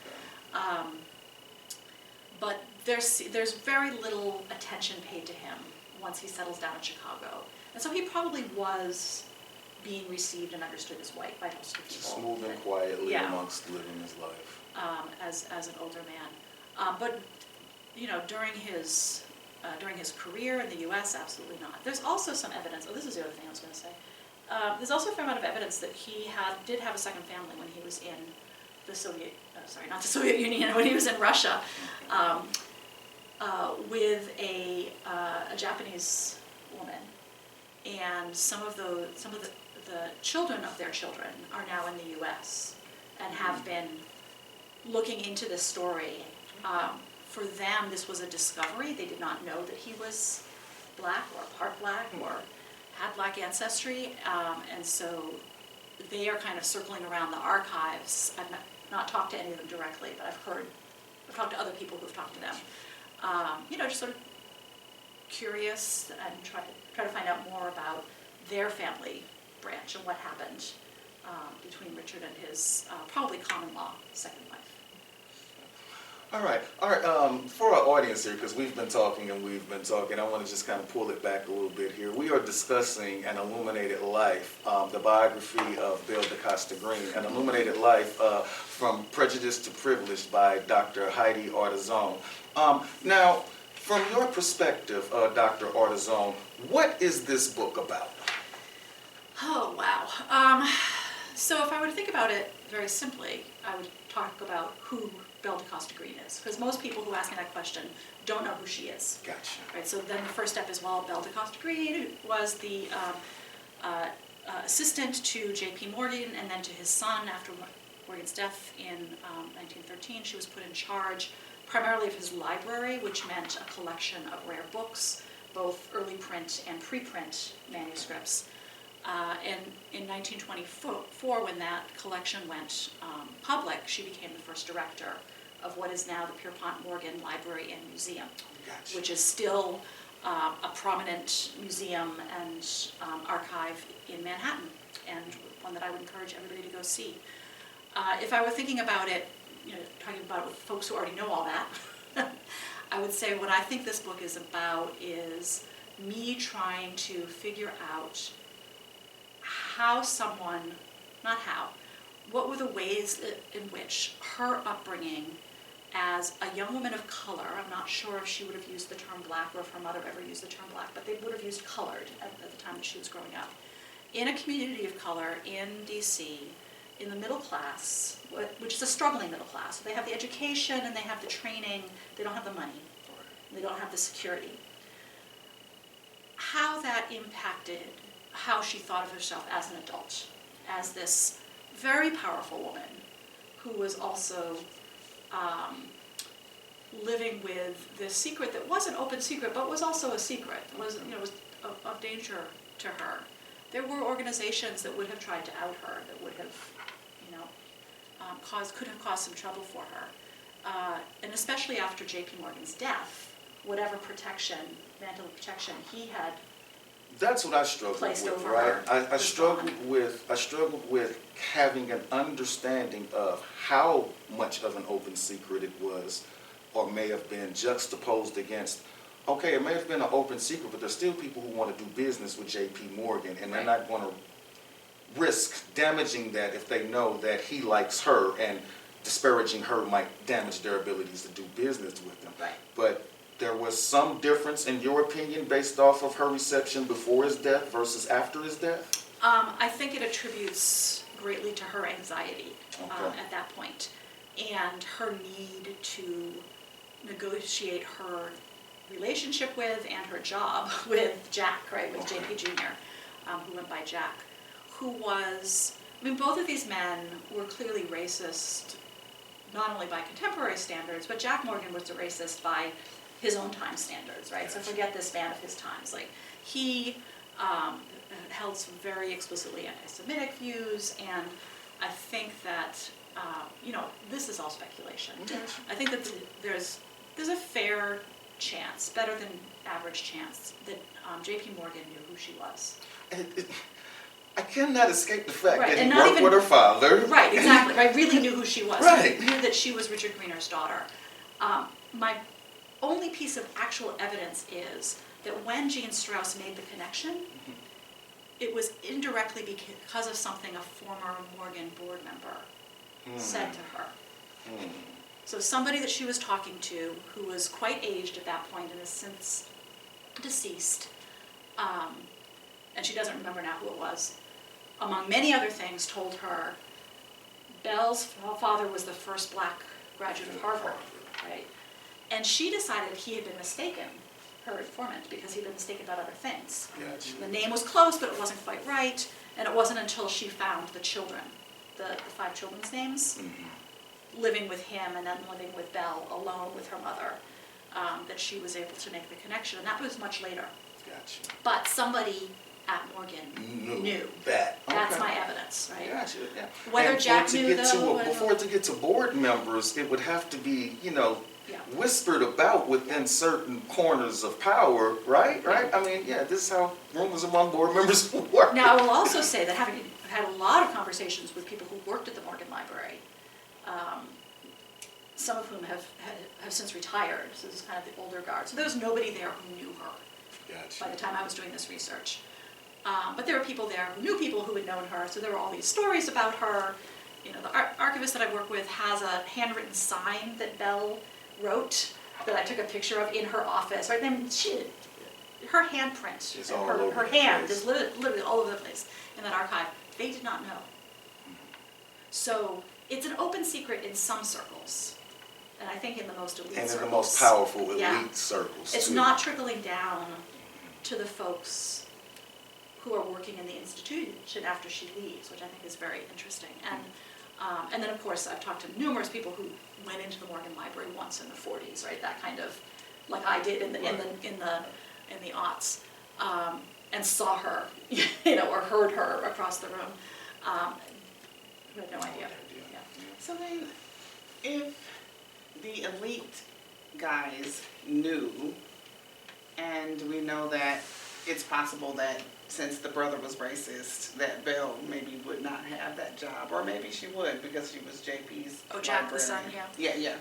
But there's very little attention paid to him once he settles down in Chicago. And so he probably was being received and understood as white by most of the people. Just moving quietly Yeah. amongst living his life. As an older man. But during his career in the U.S., absolutely not. There's also some evidence. Oh, this is the other thing I was going to say. There's also a fair amount of evidence that he did have a second family when he was in the not the Soviet Union, when he was in Russia, with a Japanese woman, and some of the children of their children are now in the U.S. and have been looking into this story for them, this was a discovery. They did not know that he was black or part black or had black ancestry, and so they are kind of circling around the archives. I've not talked to any of them directly, but I've talked to other people who've talked to them. Just sort of curious and try to find out more about their family branch and what happened between Richard and his probably common law second wife. All right. For our audience here, because we've been talking, I want to just kind of pull it back a little bit here. We are discussing An Illuminated Life, the biography of Belle de Costa Greene. An Illuminated Life, From Prejudice to Privilege by Dr. Heidi Ardizonne. Now, from your perspective, Dr. Ardizonne, what is this book about? Oh, wow. So if I were to think about it very simply, I would talk about who Belle de Costa Greene is, because most people who ask me that question don't know who she is. Gotcha. Right, so then the first step is, well, Belle de Costa Greene was the assistant to J.P. Morgan and then to his son after Morgan's death in 1913. She was put in charge primarily of his library, which meant a collection of rare books, both early print and preprint manuscripts. And in 1924, when that collection went public, she became the first director of what is now the Pierpont Morgan Library and Museum, Gotcha. which is still a prominent museum and archive in Manhattan, and one that I would encourage everybody to go see. If I were thinking about it, talking about it with folks who already know all that, I would say what I think this book is about is me trying to figure out how someone, what were the ways in which her upbringing as a young woman of color, I'm not sure if she would have used the term black or if her mother ever used the term black, but they would have used colored at the time that she was growing up, in a community of color in DC, in the middle class, which is a struggling middle class. So they have the education and they have the training, they don't have the money, they don't have the security. How that impacted how she thought of herself as an adult, as this very powerful woman who was also living with this secret that was an open secret, but was also a secret, was of danger to her. There were organizations that would have tried to out her, that would have, could have caused some trouble for her. And especially after J.P. Morgan's death, whatever protection, mantle of protection he had That's what I struggled placed with, over right? her I struggled with having an understanding of how much of an open secret it was, or may have been juxtaposed against. Okay, it may have been an open secret, but there's still people who want to do business with J.P. Morgan, and they're not going to risk damaging that if they know that he likes her, and disparaging her might damage their abilities to do business with them. Right. But there was some difference, in your opinion, based off of her reception before his death versus after his death? I think it attributes greatly to her anxiety at that point, and her need to negotiate her relationship with and her job with Jack, right, with JP Jr., who went by Jack, who was, both of these men were clearly racist, not only by contemporary standards, but Jack Morgan was a racist by his own time standards, right? So forget this man of his times. Like, he held some very explicitly anti-Semitic views, and I think that, this is all speculation. I think that there's a fair chance, better than average chance, that J.P. Morgan knew who she was. I cannot escape the fact Right, that he and not worked even- with her father. Right, exactly. I really knew who she was. Right. Knew that she was Richard Greener's daughter. My only piece of actual evidence is that when Jean Strauss made the connection, it was indirectly because of something a former Morgan board member said to her. So somebody that she was talking to, who was quite aged at that point and has since deceased, and she doesn't remember now who it was, among many other things, told her Belle's father was the first black graduate of Harvard, right? And she decided he had been mistaken, her informant, because he'd been mistaken about other things. Gotcha. The name was close, but it wasn't quite right, and it wasn't until she found the children, the 5 children's names, living with him and then living with Belle alone with her mother, that she was able to make the connection, and that was much later. Gotcha. But somebody at Morgan knew. That. That's Okay. my evidence, right? Gotcha, yeah. Whether And Jack for it to knew, get though, to, before it to get to board members, it would have to be, Yeah. whispered about within certain corners of power, right? Right? I mean, yeah, this is how rumors among board members work. Now, I will also say that having had a lot of conversations with people who worked at the Morgan Library, some of whom have since retired, so this is kind of the older guard. So there was nobody there who knew her Gotcha. by the time I was doing this research. But there were people there who knew people who had known her, so there were all these stories about her. The archivist that I work with has a handwritten sign that Belle wrote that I took a picture of in her office. Right? Then her handprint, It's and all her over the hand place. is literally all over the place in that archive. They did not know. So it's an open secret in some circles, and I think in the most elite circles. And in the most powerful elite Yeah. circles, It's too. not trickling down to the folks who are working in the institution after she leaves, which I think is very interesting. And then of course I've talked to numerous people who went into the Morgan Library once in the 40s, right? That kind of, like I did in the aughts, and saw her, or heard her across the room. Who had no idea. Yeah. So then, if the elite guys knew, and we know that it's possible that since the brother was racist, that Belle maybe would not have that job, or maybe she would because she was JP's Oh, Jack the son, librarian. Yeah.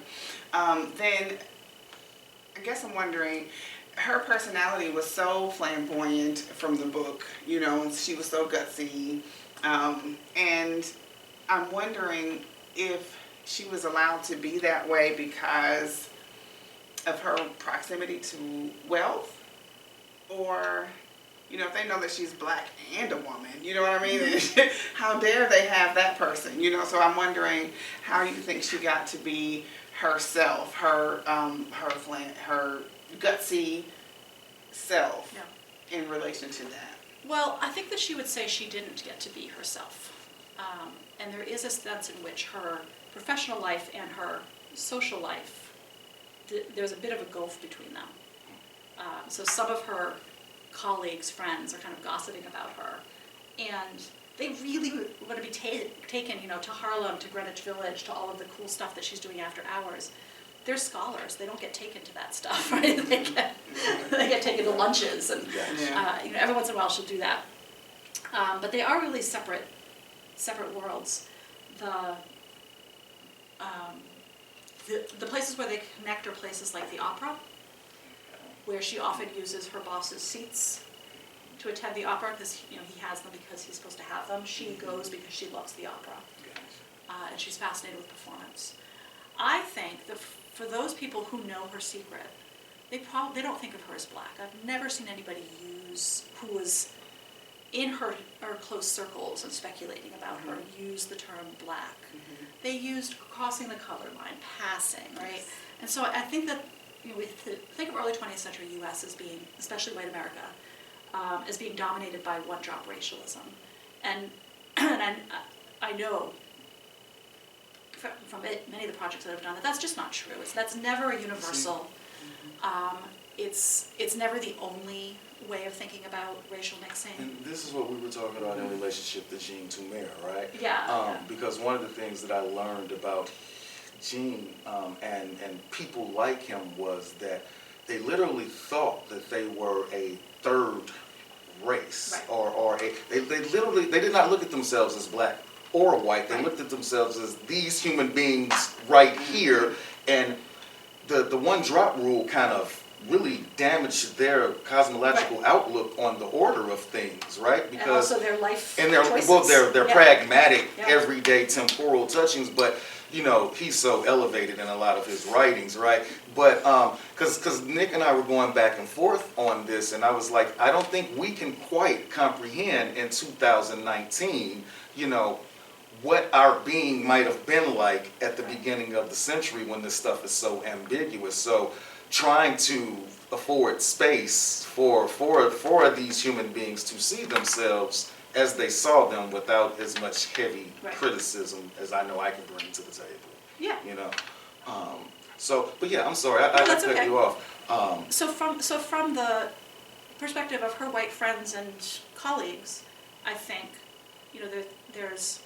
Then I guess I'm wondering, her personality was so flamboyant from the book, and she was so gutsy, and I'm wondering if she was allowed to be that way because of her proximity to wealth, or, if they know that she's black and a woman, you know what I mean? How dare they have that person, So I'm wondering how you think she got to be herself, her gutsy self, in relation to that. Well, I think that she would say she didn't get to be herself. And there is a sense in which her professional life and her social life, there's a bit of a gulf between them. So some of her colleagues, friends, are kind of gossiping about her. And they really want to be taken, to Harlem, to Greenwich Village, to all of the cool stuff that she's doing after hours. They're scholars. They don't get taken to that stuff, right? They get taken to lunches, and every once in a while she'll do that. But they are really separate worlds. The places where they connect are places like the opera, where she often uses her boss's seats to attend the opera because he has them because he's supposed to have them. She goes because she loves the opera, and she's fascinated with performance. I think that for those people who know her secret, they don't think of her as black. I've never seen anybody who was in her close circles and speculating about her use the term black. Mm-hmm. They used crossing the color line, passing, right? Yes. And so I think that we think of early 20th century U.S. as being, especially white America, as being dominated by one-drop racialism. And I know from many of the projects that I've done that's just not true. That's never a universal. It's never the only way of thinking about racial mixing. And this is what we were talking about in relationship to Jean Toumer, right? Yeah. Because one of the things that I learned about Jean and people like him was that they literally thought that they were a third race, right. They did not look at themselves as black or white. They looked at themselves as these human beings right here, and the one drop rule kind of really damaged their cosmological outlook on the order of things, right? Because and also their life choices. Well, they're pragmatic, everyday temporal touchings, but he's so elevated in a lot of his writings, right? But because Nick and I were going back and forth on this, and I was like, I don't think we can quite comprehend in 2019, what our being might have been like at the beginning of the century when this stuff is so ambiguous. So trying to afford space for these human beings to see themselves as they saw them without as much heavy criticism as I know I can bring to the table. Yeah. So, but yeah, I'm sorry, I that's cut okay. you off. So from the perspective of her white friends and colleagues, I think, you know, there's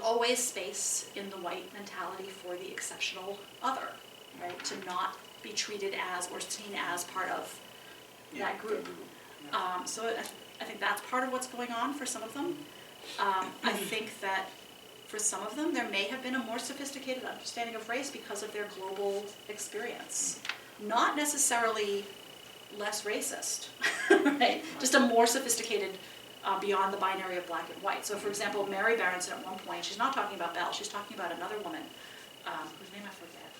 always space in the white mentality for the exceptional other, right? To not be treated as or seen as part of that group. So I think that's part of what's going on for some of them. I think that for some of them, there may have been a more sophisticated understanding of race because of their global experience. Not necessarily less racist, right? Just a more sophisticated beyond the binary of black and white. So for example, Mary Berenson at one point, she's not talking about Belle, she's talking about another woman, whose name I forget,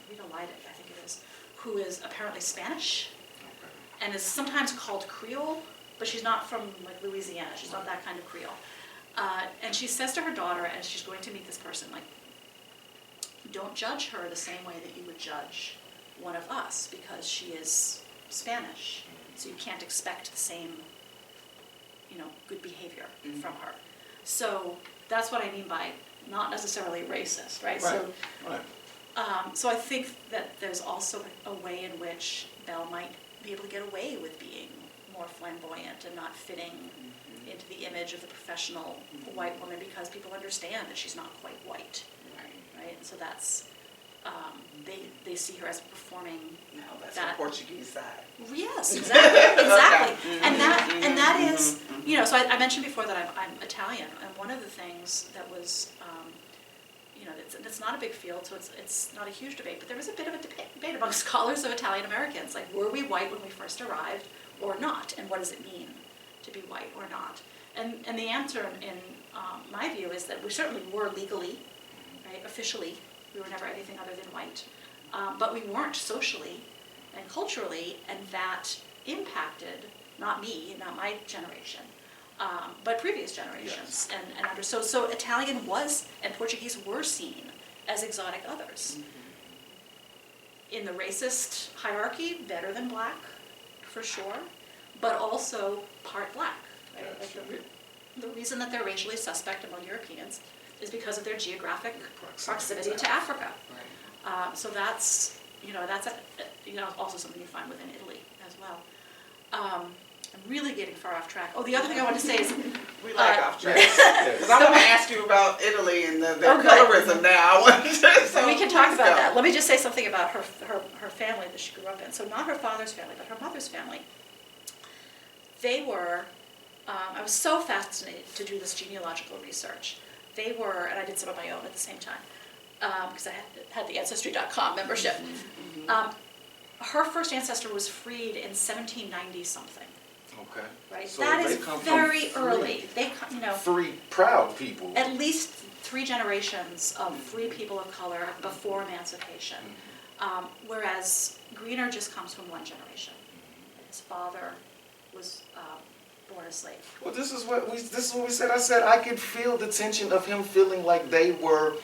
Rita Leidig, I think it is, who is apparently Spanish and is sometimes called Creole, but she's not from like Louisiana, she's not that kind of Creole. And she says to her daughter as she's going to meet this person, like, don't judge her the same way that you would judge one of us because she is Spanish, so you can't expect the same, you know, good behavior from her. So that's what I mean by not necessarily racist, right? So I think that there's also a way in which Belle might be able to get away with being more flamboyant and not fitting into the image of the professional white woman because people understand that she's not quite white, right? And so that's, they see her as performing that's that. the Portuguese side. Yes, exactly, exactly. And that is, you know, so I mentioned before that I'm Italian, and one of the things that was, you know, it's not a big field, so it's not a huge debate, but there was a bit of a debate among scholars of Italian Americans, like, were we white when we first arrived or not, and what does it mean to be white or not? And the answer in my view is that we certainly were legally, right, officially, we were never anything other than white, but we weren't socially and culturally, and that impacted, not me, not my generation, but previous generations. Yes. So Italian was, and Portuguese were seen as exotic others. In the racist hierarchy, better than black, for sure, but also part black. Right? Like the reason that they're racially suspect among Europeans is because of their geographic proximity to Africa. Right. So that's, you know, also something you find within Italy as well. I'm really getting far off track. Oh, the other thing I want to say is... We like off track. Because I want to ask you about Italy and their colorism now. So we can talk about that. Let me just say something about her family that she grew up in. So not her father's family, but her mother's family. They were... I was so fascinated to do this genealogical research. They were, and I did some of my own at the same time, because I had the Ancestry.com membership. Her first ancestor was freed in 1790-something. Okay. Right. So that is very early. They, you know, free, proud people. At least 3 generations of free people of color before emancipation, whereas Greene just comes from 1 generation. His father was born a slave. Well, this is what we said. I said I could feel the tension of him feeling like they were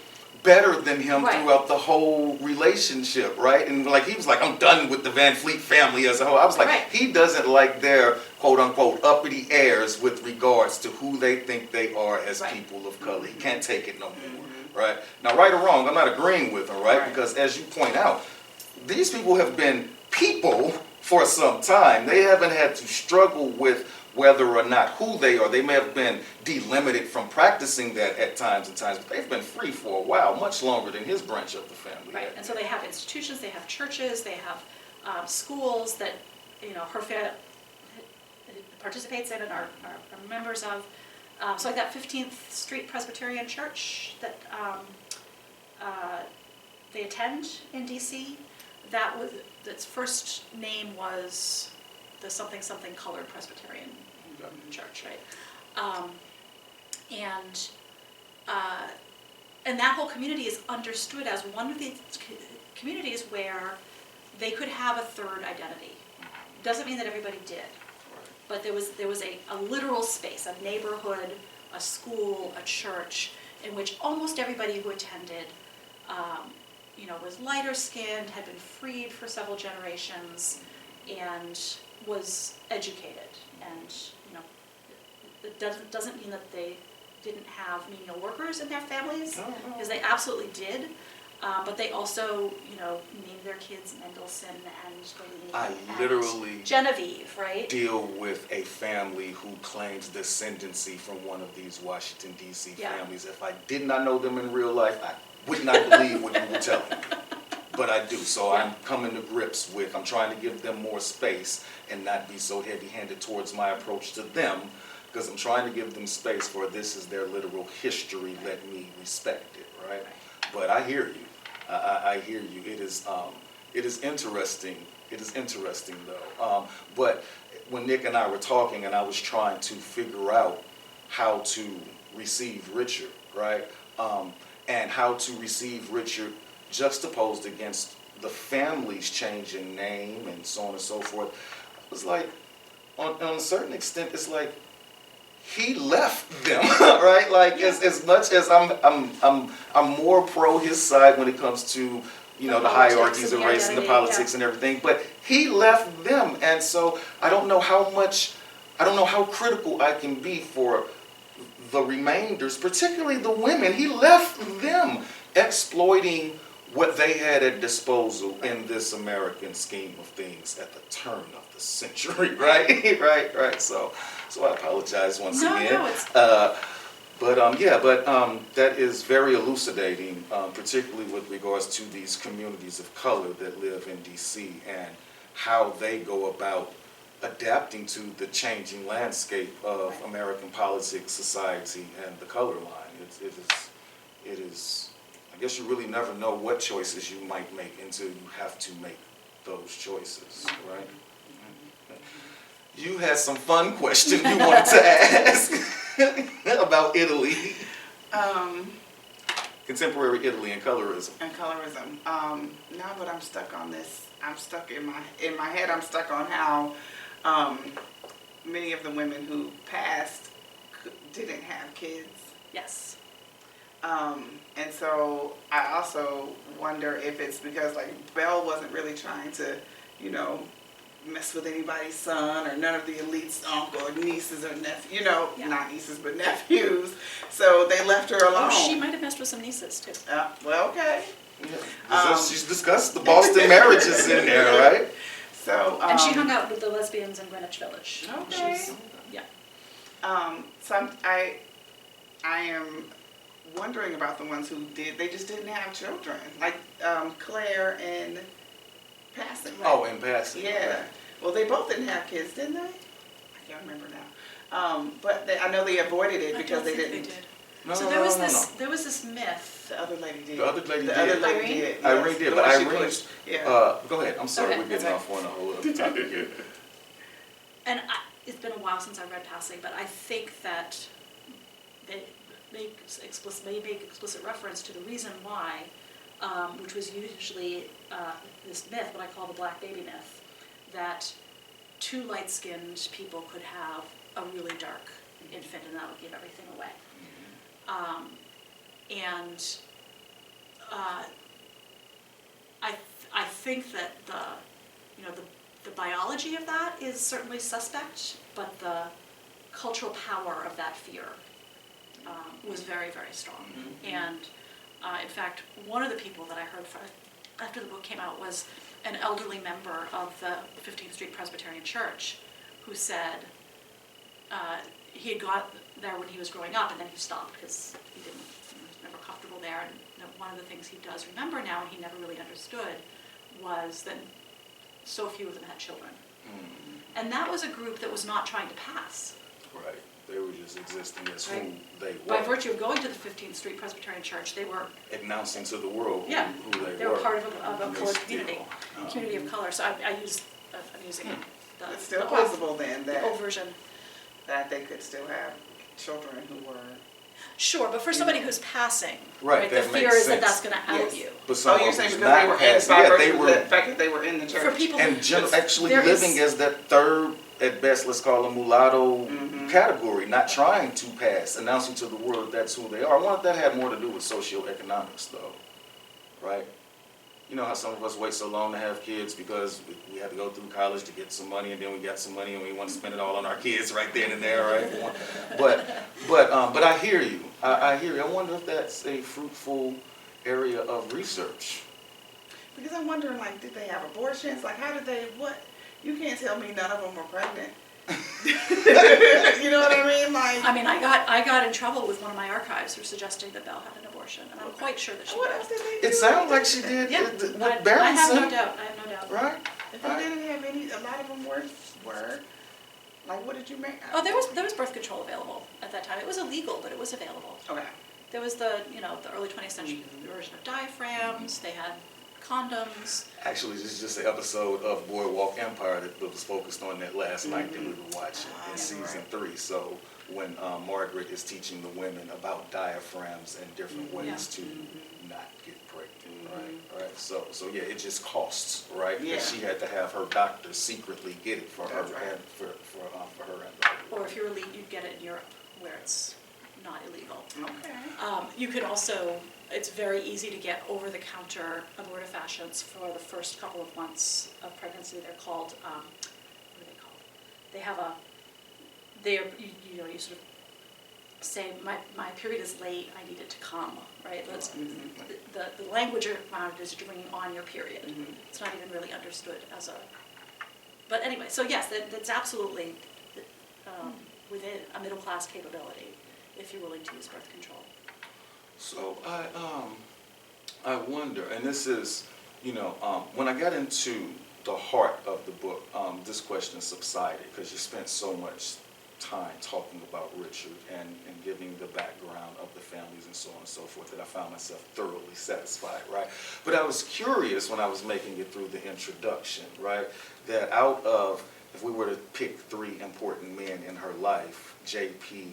better than him throughout the whole relationship, right? And like he was like, I'm done with the Van Fleet family as a whole. I was like, he doesn't like their quote unquote uppity airs with regards to who they think they are as people of color. He can't take it no more, right? Now, right or wrong, I'm not agreeing with him, right? Because as you point out, these people have been people for some time. They haven't had to struggle with whether or not who they are. They may have been delimited from practicing that at times, but they've been free for a while, much longer than his branch of the family. Right, and so they have institutions, they have churches, they have schools that, you know, her family participates in and are members of. So like that 15th Street Presbyterian Church that they attend in DC, its first name was the something colored Presbyterian Church, right? And that whole community is understood as one of the communities where they could have a third identity. Doesn't mean that everybody did, but there was a literal space, a neighborhood, a school, a church, in which almost everybody who attended, you know, was lighter skinned, had been freed for several generations, and was educated. And you know, it doesn't mean that they didn't have menial workers in their families, because they absolutely did. But they also, named their kids Mendelssohn and Bellini I and literally Genevieve, right? deal with a family who claims descendancy from one of these Washington, D.C. Yeah. families. If I did not know them in real life, I would not believe what you were telling me. But I do, so Yeah. I'm coming to grips with, I'm trying to give them more space and not be so heavy-handed towards my approach to them, because I'm trying to give them space for this is their literal history, let me respect it, right? But I hear you. I hear you. It is interesting. It is interesting though. But when Nick and I were talking, and I was trying to figure out how to receive Richard, right? And how to receive Richard juxtaposed against the family's changing name and so on and so forth. It was like, on a certain extent, it's like he left them, right? Like as much as I'm more pro his side when it comes to the hierarchies of race and the politics and everything, but he left them, and so I don't know how critical I can be for the remainders, particularly the women. He left them exploiting what they had at disposal in this American scheme of things at the turn of the century, right? right. So I apologize once again. No, it's... That is very elucidating, particularly with regards to these communities of color that live in D.C. and how they go about adapting to the changing landscape of American politics, society, and the color line. It is. I guess you really never know what choices you might make until you have to make those choices, right? You had some fun questions you wanted to ask about Italy. Contemporary Italy and colorism. Now that I'm stuck on this, I'm stuck in my head. I'm stuck on how many of the women who passed didn't have kids. Yes. And so I also wonder if it's because Belle wasn't really trying to, mess with anybody's son or none of the elite's uncle or nieces or nephews, not nieces but nephews. So they left her alone. Oh, she might have messed with some nieces too. Well, okay. Yeah. She's discussed the Boston marriages in there, right? So and she hung out with the lesbians in Greenwich Village. Okay. So I am wondering about the ones who they just didn't have children, like Claire and Passing. Right? Oh, and Passing. Yeah. Okay. Well, they both didn't have kids, didn't they? I can't remember now. But I know they avoided it because they didn't. They did. No, so there was this myth. The other lady did. The other lady did. Yes. Irene did, The but one she Irene. pushed. Yeah. Go ahead. I'm sorry, Okay, we're getting off on a whole other topic here. And it's been a while since I read Passing, but I think that they make explicit reference to the reason why, which was usually this myth, what I call the black baby myth, that two light-skinned people could have a really dark infant and that would give everything away. I think that the biology of that is certainly suspect, but the cultural power of that fear was very, very strong. Mm-hmm. And in fact, one of the people that I heard from after the book came out was an elderly member of the 15th Street Presbyterian Church who said he had got there when he was growing up and then he stopped because he was never comfortable there. And one of the things he does remember now, and he never really understood, was that so few of them had children. Mm-hmm. And that was a group that was not trying to pass. Right. They were just existing as who Right. they were. By virtue of going to the 15th Street Presbyterian Church, they were announcing to the world who they were. They were part of a And they colored still community of color. So I'm using the It's still the possible then the old version. that they could still have children who were. Sure, but for somebody who's passing, Right, the that fear makes is that sense. that's going to out Yes. you. But some You're of saying us because they were in, by virtue of the fact that they were in the church. For people and who, actually there is- living as that third, at best, let's call a mulatto category, not trying to pass, announcing to the world that's who they are. I wonder if that had more to do with socioeconomics, though, right? You know how some of us wait so long to have kids because we had to go through college to get some money, and then we got some money and we want to spend it all on our kids right then and there, right? But I hear you. I hear you. I wonder if that's a fruitful area of research? Because I'm wondering, like, did they have abortions? Like, how did they, what? You can't tell me none of them were pregnant. You know what I mean? Like, I mean, I got in trouble with one of my archives for suggesting that Belle had an abortion, and I'm quite sure that she what did. else did they do? It sounds like she did Yeah, with I have Berenson, no doubt. I have no doubt. right? If they didn't have any, a lot of them were, like, what did you make? Oh, there was birth control available at that time. It was illegal, but it was available. Okay. There was the early 20th century version of diaphragms. They had condoms. Actually, this is just an episode of Boardwalk Empire that was focused on that last night that we were watching in season 3. So when Margaret is teaching the women about diaphragms and different ways to not get pregnant, right? So yeah, it just costs, right? Yeah. Because she had to have her doctor secretly get it for her That's right. and for her and her. Or if you're elite, you'd get it in Europe, where it's not illegal. Okay. You could also, it's very easy to get over-the-counter abortifacients for the first couple of months of pregnancy. They're called, what are they called? They have you sort of say, my period is late, I need it to come, right? That's, the language around it is bringing on your period. It's not even really understood as a, but anyway, so yes, that's absolutely within a middle-class capability if you're willing to use birth control. So I wonder, and this is, when I got into the heart of the book, this question subsided because you spent so much time talking about Richard and giving the background of the families and so on and so forth that I found myself thoroughly satisfied, right? But I was curious when I was making it through the introduction, right, that out of, if we were to pick 3 important men in her life, J.P.,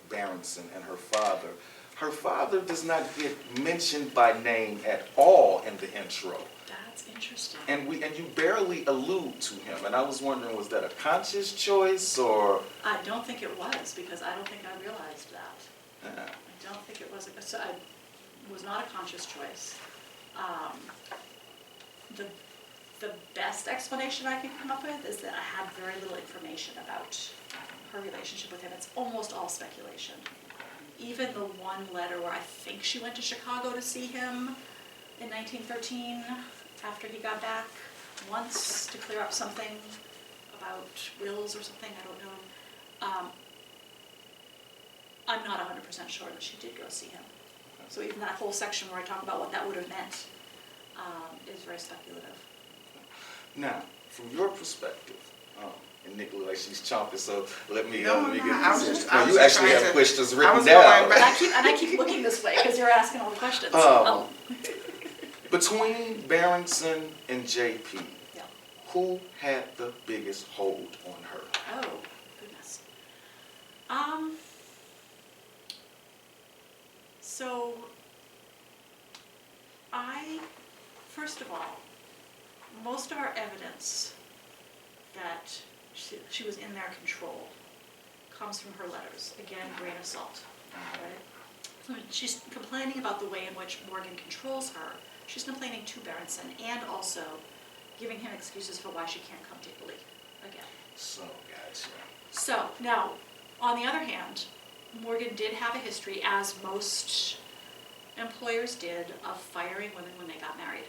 Berenson, and her father does not get mentioned by name at all in the intro. That's interesting. And you barely allude to him. And I was wondering, was that a conscious choice or? I don't think it was, because I don't think I realized that. Yeah. I don't think it was. So it was not a conscious choice. The best explanation I can come up with is that I had very little information about her relationship with him. It's almost all speculation. Even the one letter where I think she went to Chicago to see him in 1913 after he got back once to clear up something about wills or something, I don't know. I'm not 100% sure that she did go see him. So even that whole section where I talk about what that would have meant is very speculative. Now, from your perspective, and Nick looks like she's chomping, so let me No, get I was this. just- I was You just actually trying have to- questions I written was down. going And I keep looking this way because you're asking all the questions. Between Berenson and J.P., Yeah. who had the biggest hold on her? Oh, goodness. So, first of all, most of our evidence that she was in their control comes from her letters. Again, grain of salt, right? So she's complaining about the way in which Morgan controls her. She's complaining to Berenson and also giving him excuses for why she can't come to Italy again. So, gotcha. So, now, on the other hand, Morgan did have a history, as most employers did, of firing women when they got married.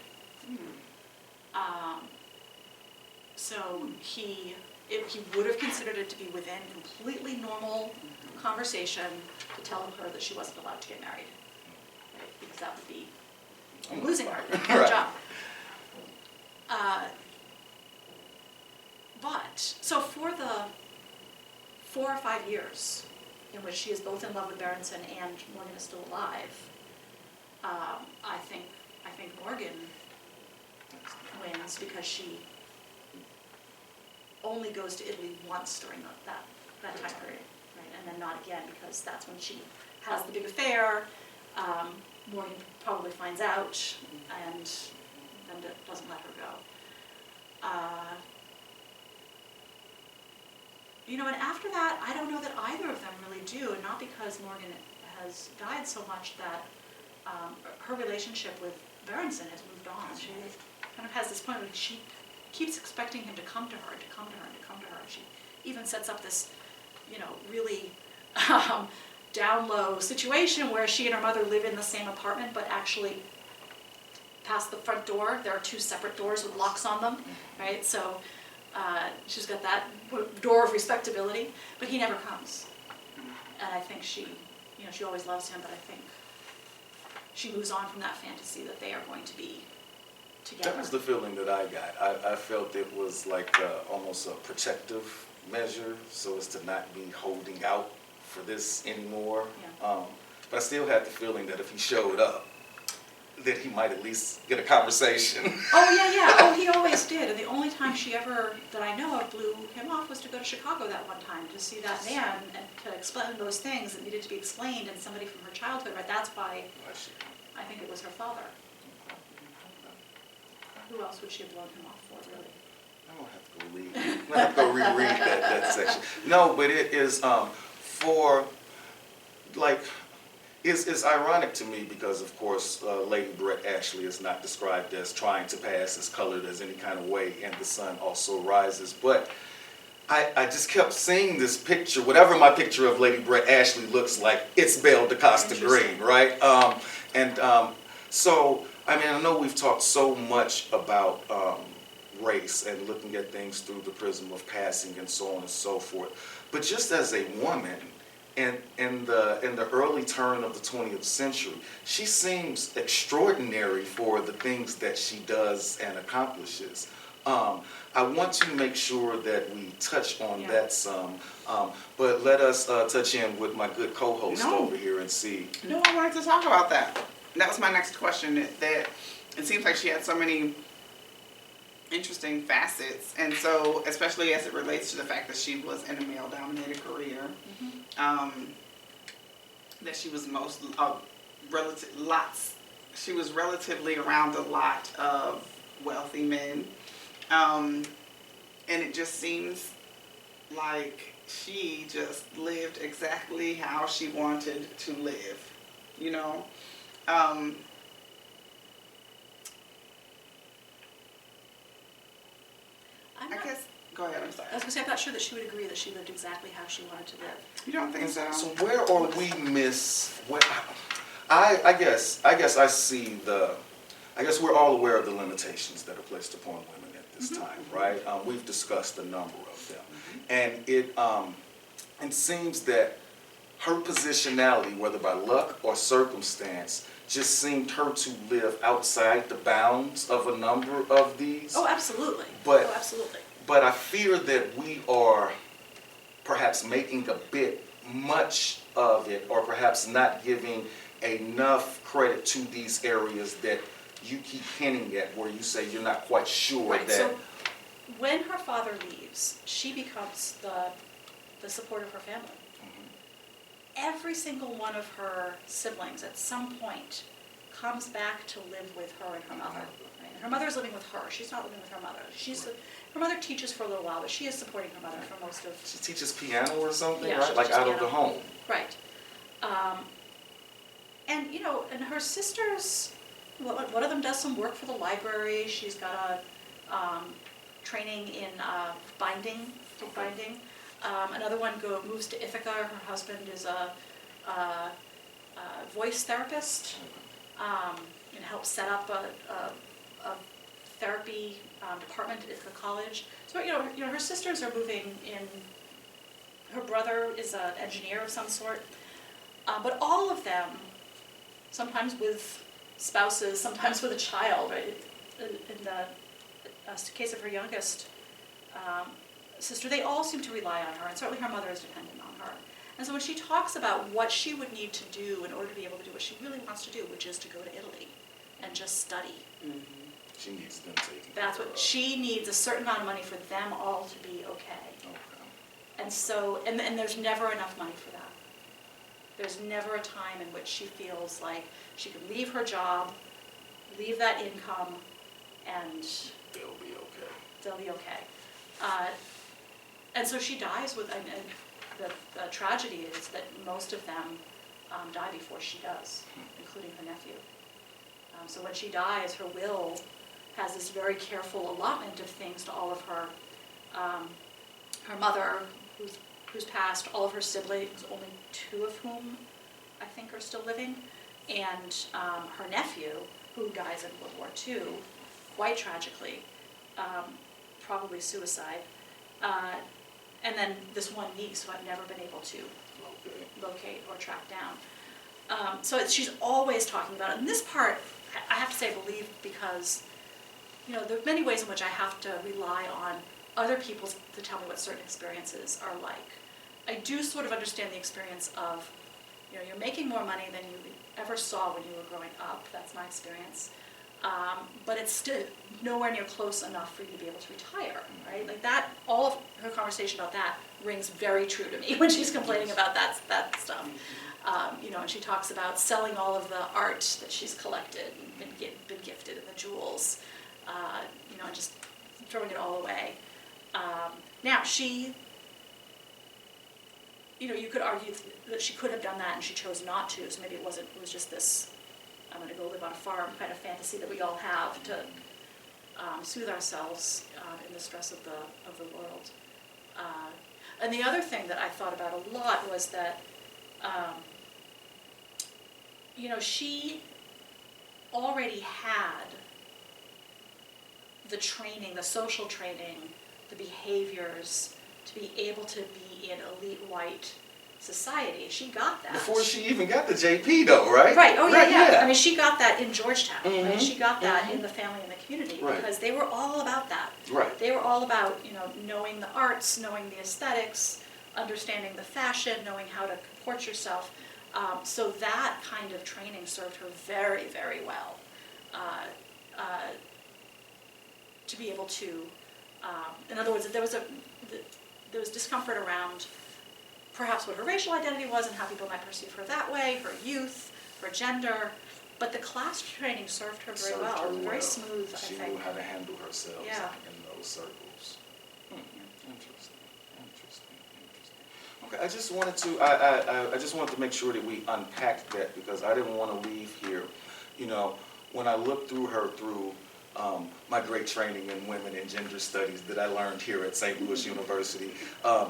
So he would have considered it to be within completely normal conversation to tell her that she wasn't allowed to get married, right? Because that would be losing her Right. job. But, so for the 4 or 5 years in which she is both in love with Berenson and Morgan is still alive, I think Morgan wins because she only goes to Italy once during that time period, right? And then not again because that's when she has the big affair. Morgan probably finds out and then doesn't let her go. And after that, I don't know that either of them really do, and not because Morgan has died so much that her relationship with Berenson has moved on. She kind of has this point where she keeps expecting him to come to her, and to come to her, and to come to her. She even sets up this, really down low situation where she and her mother live in the same apartment, but actually past the front door, there are two separate doors with locks on them, right? So she's got that door of respectability, but he never comes. And I think she always loves him, but I think she moves on from that fantasy that they are going to be together. That was the feeling that I got. I felt it was like almost a protective measure, so as to not be holding out for this anymore. Yeah. But I still had the feeling that if he showed up, that he might at least get a conversation. Oh, yeah. Oh, he always did. And the only time she ever, that I know of, blew him off was to go to Chicago that one time to see that man and to explain those things that needed to be explained, and somebody from her childhood, right? That's why I think it was her father. Who else would she have blown him off for, really? I'm going to have to go read. I'm going to have to go reread that section. No, but it is for, like, it's ironic to me because, of course, Lady Brett Ashley is not described as trying to pass as colored as any kind of way, and the sun also rises. But I just kept seeing this picture, whatever my picture of Lady Brett Ashley looks like, it's Belle Costa Greene, right? So, I mean, I know we've talked so much about race and looking at things through the prism of passing and so on and so forth. But just as a woman, in the early turn of the 20th century, she seems extraordinary for the things that she does and accomplishes. I want to make sure that we touch on that some, but let us touch in with my good co-host over here and see. No, I wanted to talk about that. That was my next question. That it seems like she had so many interesting facets, and so especially as it relates to the fact that she was in a male-dominated career, that she was she was relatively around a lot of wealthy men, and it just seems like she just lived exactly how she wanted to live, you know. I guess, go ahead, I'm sorry. I was going to say, I'm not sure that she would agree that she lived exactly how she wanted to live. You don't think so? So where are we I guess I see I guess we're all aware of the limitations that are placed upon women at this time, right? We've discussed a number of them. And it seems that her positionality, whether by luck or circumstance, just seemed her to live outside the bounds of a number of these. Oh, absolutely. Absolutely. But I fear that we are perhaps making a bit much of it, or perhaps not giving enough credit to these areas that you keep hinting at, where you say you're not quite sure Right. that. So when her father leaves, she becomes the support of her family. Every single one of her siblings at some point comes back to live with her and her mother. Right? Her mother's living with her. She's not living with her mother. Her mother teaches for a little while, but she is supporting her mother for most of. She teaches piano or something, Yeah, right? Like out of the home. Right. And and her sisters, one of them does some work for the library. She's got a training in binding. Another one moves to Ithaca. Her husband is a voice therapist and helps set up a therapy department at Ithaca College. So her sisters are moving in. Her brother is an engineer of some sort, but all of them, sometimes with spouses, sometimes with a child. Right? In the case of her youngest sister, they all seem to rely on her, and certainly her mother is dependent on her. And so when she talks about what she would need to do in order to be able to do what she really wants to do, which is to go to Italy and just study. She needs them taken. That's what she needs, a certain amount of money for them all to be okay. And so, and there's never enough money for that. There's never a time in which she feels like she can leave her job, leave that income, and They'll be okay. They'll be okay. And so she dies with, and the tragedy is that most of them die before she does, including her nephew. So when she dies, her will has this very careful allotment of things to all of her, her mother, who's passed, all of her siblings, only 2 of whom I think are still living, and her nephew, who dies in World War II, quite tragically, probably suicide. And then this one niece who I've never been able to locate or track down. So she's always talking about it. And this part, I have to say, I believe, because there are many ways in which I have to rely on other people to tell me what certain experiences are like. I do sort of understand the experience of, you're making more money than you ever saw when you were growing up. That's my experience. But it's still nowhere near close enough for you to be able to retire, right? Like that, all of her conversation about that rings very true to me when she's complaining about that stuff. And she talks about selling all of the art that she's collected and been gifted and the jewels, and just throwing it all away. Now she, you could argue that she could have done that and she chose not to, so maybe it was just this, I'm going to go live on a farm kind of fantasy that we all have to soothe ourselves in the stress of the world. And the other thing that I thought about a lot was that, she already had the training, the social training, the behaviors to be able to be in elite white society. She got that. Before she even got the JP though, right? Right, oh yeah, right, yeah. I mean, she got that in Georgetown, right? She got that Mm-hmm. in the family and the community Right. because they were all about that. Right. They were all about, knowing the arts, knowing the aesthetics, understanding the fashion, knowing how to comport yourself. So that kind of training served her very, very well to be able to, in other words, there was discomfort around perhaps what her racial identity was and how people might perceive her that way, her youth, her gender, but the class training served her very well. It was very smooth, She I think. knew how to handle herself Yeah. in those circles. Interesting. Okay, I just wanted to make sure that we unpacked that because I didn't want to leave here. When I looked through her through my great training in women and gender studies that I learned here at St. Louis University,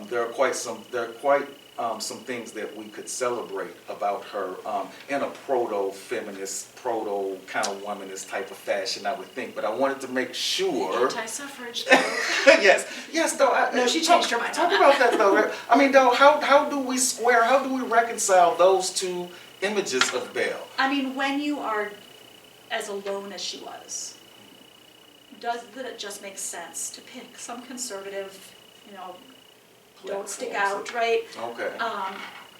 there are quite some things that we could celebrate about her in a proto-feminist, proto-kind of womanist type of fashion, I would think. But I wanted to make sure. Anti-suffrage, though. yes, though. No, she changed her mind. Talk about that, though. Right? I mean, though, how do we reconcile those two images of Belle? I mean, when you are as alone as she was, does it just make sense to pick some conservative, don't stick out, right? Okay.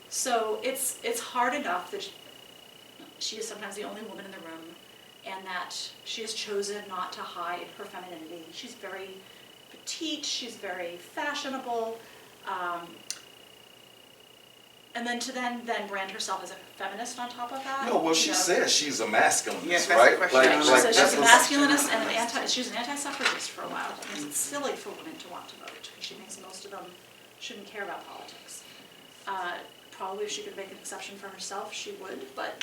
So it's hard enough that she is sometimes the only woman in the room, and that she has chosen not to hide her femininity. She's very petite. She's very fashionable. And then to then brand herself as a feminist on top of that. No, well, she says she's a masculinist, Yes, that's right? the question. She says she's a that's masculinist and she's an anti-suffragist for a while. Because it's silly for women to want to vote, because she thinks most of them shouldn't care about politics. Probably if she could make an exception for herself, she would, but...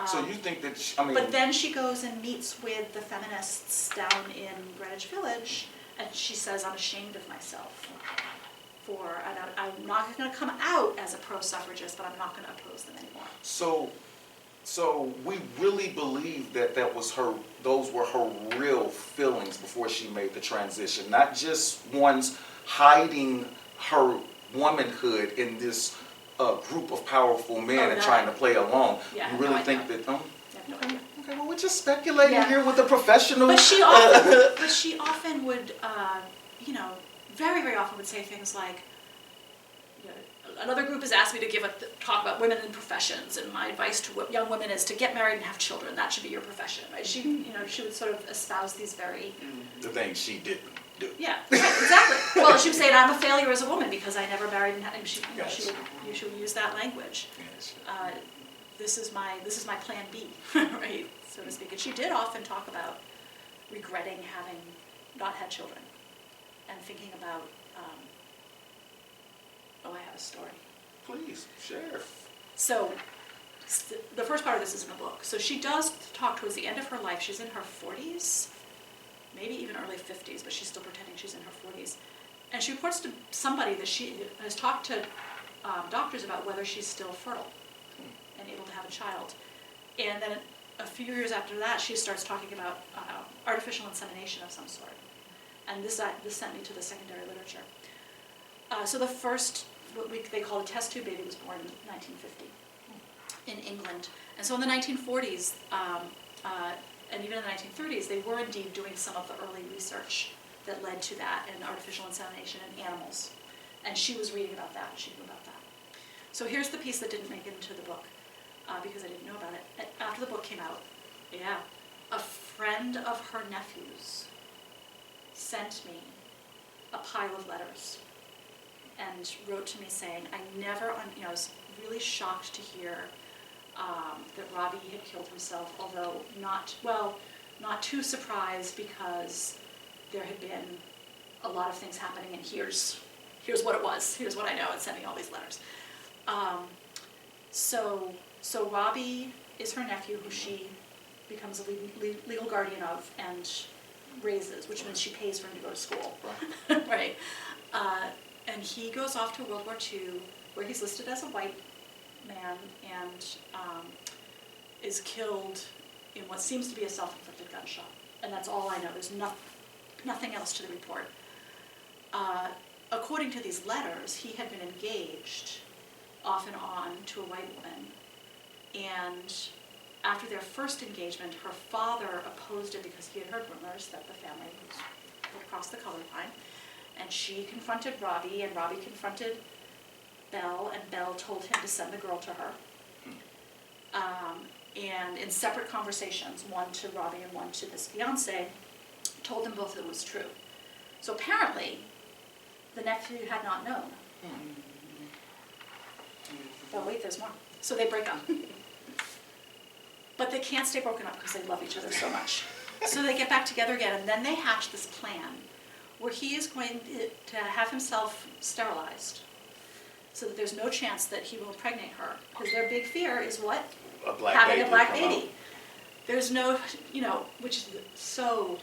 So you think that, But then she goes and meets with the feminists down in Greenwich Village, and she says, I'm ashamed of myself. I'm not going to come out as a pro-suffragist, but I'm not going to oppose them anymore. So we really believe that those were her real feelings before she made the transition, not just one's hiding her womanhood in this group of powerful men and trying to play along. Yeah, you really no, think that? I have no idea. Okay, well, we're just speculating Yeah. here with the professional. But she often would, very, very often would say things like, another group has asked me to give a talk about women in professions, and my advice to young women is to get married and have children. That should be your profession, right? She would sort of espouse these very... The things she didn't do. Yeah, right, exactly. Well, she would say, I'm a failure as a woman because I never married, and she would use that language. Yes. This is my plan B, right, so to speak. And she did often talk about regretting having not had children and thinking about, I have a story. Please, share. So the first part of this is in the book. So she does talk towards the end of her life. She's in her 40s, maybe even early 50s, but she's still pretending she's in her 40s. And she reports to somebody that she has talked to doctors about whether she's still fertile and able to have a child. And then a few years after that, she starts talking about artificial insemination of some sort. And this sent me to the secondary literature. So the first, they call a test tube baby, was born in 1950 in England. And so in the 1940s, and even in the 1930s, they were indeed doing some of the early research that led to that in artificial insemination in animals. And she was reading about that, and she knew about that. So here's the piece that didn't make it into the book, because I didn't know about it. After the book came out, a friend of her nephew's sent me a pile of letters and wrote to me saying, I was really shocked to hear that Robbie had killed himself, although not too surprised, because there had been a lot of things happening, and here's what it was, here's what I know, and sent me all these letters. So Robbie is her nephew, who she becomes a legal guardian of and raises, which means she pays for him to go to school. Right. And he goes off to World War II, where he's listed as a white man and is killed in what seems to be a self-inflicted gunshot. And that's all I know. There's nothing else to the report. According to these letters, he had been engaged off and on to a white woman. And after their first engagement, her father opposed it because he had heard rumors that the family would cross the color line. And she confronted Robbie, and Robbie confronted Belle, and Belle told him to send the girl to her. And in separate conversations, one to Robbie and one to this fiancé, told them both it was true. So apparently, the nephew had not known. But wait, there's more. So they break up. But they can't stay broken up because they love each other so much. So they get back together again, and then they hatch this plan where he is going to have himself sterilized so that there's no chance that he will impregnate her. Because their big fear is what? Having a black baby. There's no, which is so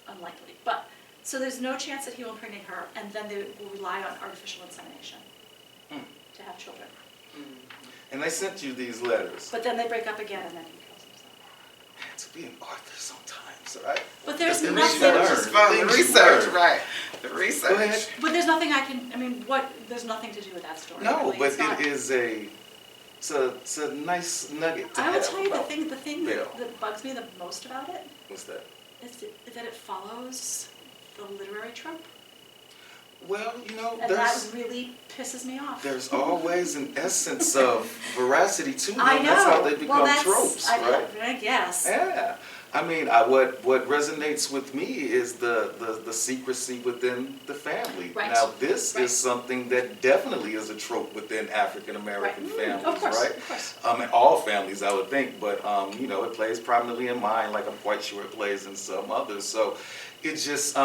unlikely. But, so there's no chance that he will impregnate her, and then they will rely on artificial insemination to have children. And they sent you these letters. But then they break up again, and then he kills himself. Man, to be an author sometimes, right? But there's The nothing. The research, right? The research. Go ahead. But there's nothing there's nothing to do with that story. No, really. but It's not- it is it's a nice nugget to I have. will tell you about the thing Belle. that bugs me the most about it What's that? is that it follows the literary trope. Well, And that really pisses me off. there's always an essence of veracity to them. I know. That's how they become well, tropes, right? I guess. Yeah. I mean, what resonates with me is the secrecy within the family. Right. Now, this Right. is something that definitely is a trope within African American Right. families, Of course, right? of course. In all families, I would think, but it plays prominently in mine, like I'm quite sure it plays in some others. So, it just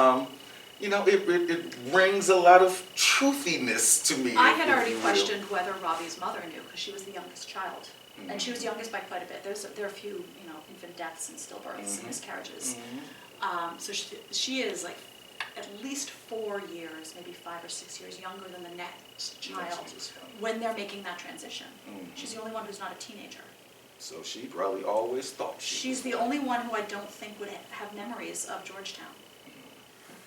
it brings a lot of truthiness to me. I had if already you will. questioned whether Robbie's mother knew, because she was the youngest child. And she was youngest by quite a bit. There are a few, infant deaths and stillbirths and miscarriages. So she is like at least 4 years, maybe 5 or 6 years younger than the next child when they're making that transition. She's the only one who's not a teenager. So she probably always thought She's the only one who I don't think would have memories of Georgetown.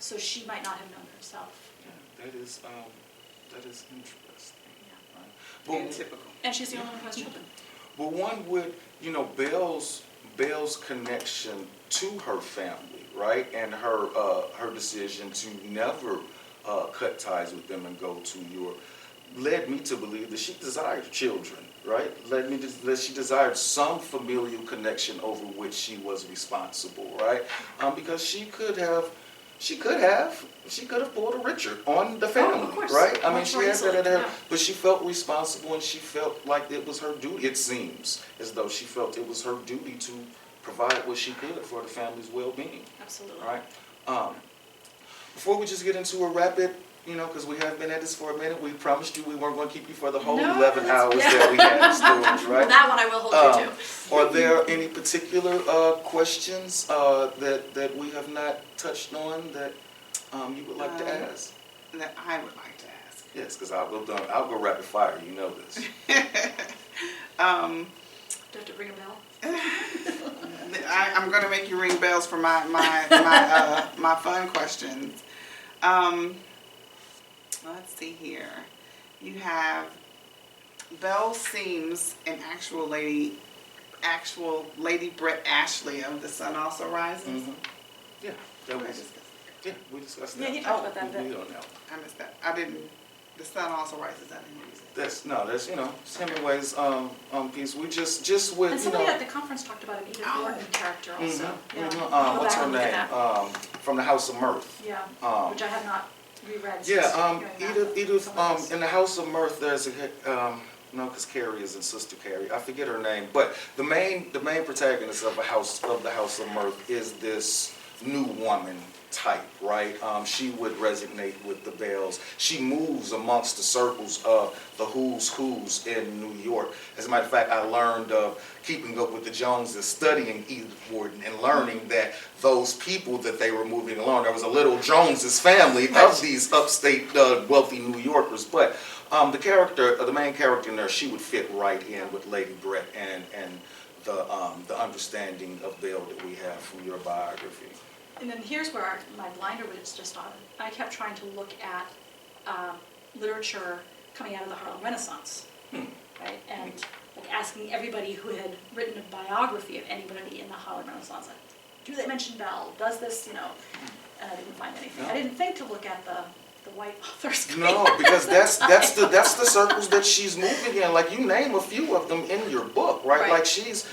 So she might not have known herself. Yeah, that is interesting. Yeah. Right? And typical. And she's the only one who has children. But one would, Belle's connection to her family, right, and her decision to never cut ties with them and go to Europe, led me to believe that she desired children, right? That she desired some familial connection over which she was responsible, right? Because she could have pulled a Richard on the family, course. right? I mean, Much she more had that at easily, her, yeah. but she felt responsible and she felt like it was her duty. It seems as though she felt it was her duty to provide what she could for the family's well-being, Absolutely. right? Before we just get into a rapid, because we have been at this for a minute, we promised you we weren't going to keep you for the whole 11 hours that we had in storage, right? That one I will hold you to. Are there any particular questions that we have not touched on that you would like to ask? That I would like to ask. Yes, because I'll go rapid fire. You know this. Do I have to ring a bell? I'm gonna make you ring bells for my fun questions. Let's see here. You have Belle seems an actual Lady Brett Ashley of The Sun Also Rises. Mm-hmm. Yeah, that was. Yeah, we discussed that. Yeah, you talked about that a We bit. don't know. I missed that. I didn't. The Sun Also Rises. I didn't use it. That's it's Hemingway's piece. We just with And somebody at the conference talked about an Edith Wharton character also. Yeah. Go what's back her and look at name? that. From the House of Mirth. Yeah, which I have not reread. Yeah, since hearing that. Edith, Someone else. in the House of Mirth, there's a, no, because Carrie is in Sister Carrie. I forget her name, but the main protagonist of the House of Mirth is this new woman type, right? She would resonate with the Bells. She moves amongst the circles of the who's in New York. As a matter of fact, I learned of Keeping Up with the Joneses, studying Edith Wharton, and learning that those people that they were moving along, there was a little Joneses family of these upstate wealthy New Yorkers. But the main character in there, she would fit right in with Lady Brett and the understanding of Belle that we have from your biography. And then here's where my blinder was just on. I kept trying to look at literature coming out of the Harlem Renaissance, right? And like asking everybody who had written a biography of anybody in the Harlem Renaissance, like, do they mention Belle? Does this, And I didn't find anything. No. I didn't think to look at the white authors. No, because that's the circles that she's moving in. Like, you name a few of them in your book, right? Right. Like she's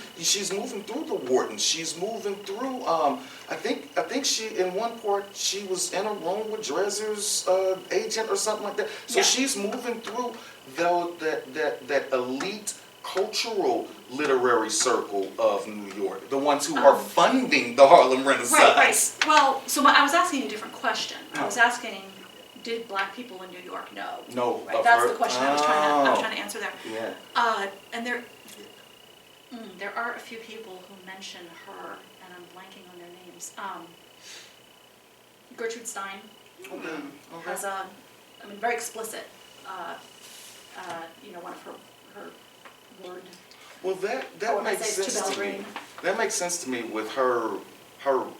moving through the Whartons. She's moving through. I think she in one part she was in a room with Dresser's agent or something like that. So Yeah. she's moving through that elite cultural literary circle of New York, the ones who are funding the Harlem Renaissance. Right. Well, so I was asking a different question. I was asking, did black people in New York know? No, Right, that's the question I was trying to answer there. Yeah. And there are a few people who mention her, and I'm blanking on their names. Gertrude Stein Okay. has very explicit, one of her word. Well, that makes essays to sense Belle to me. Greene. That makes sense to me with her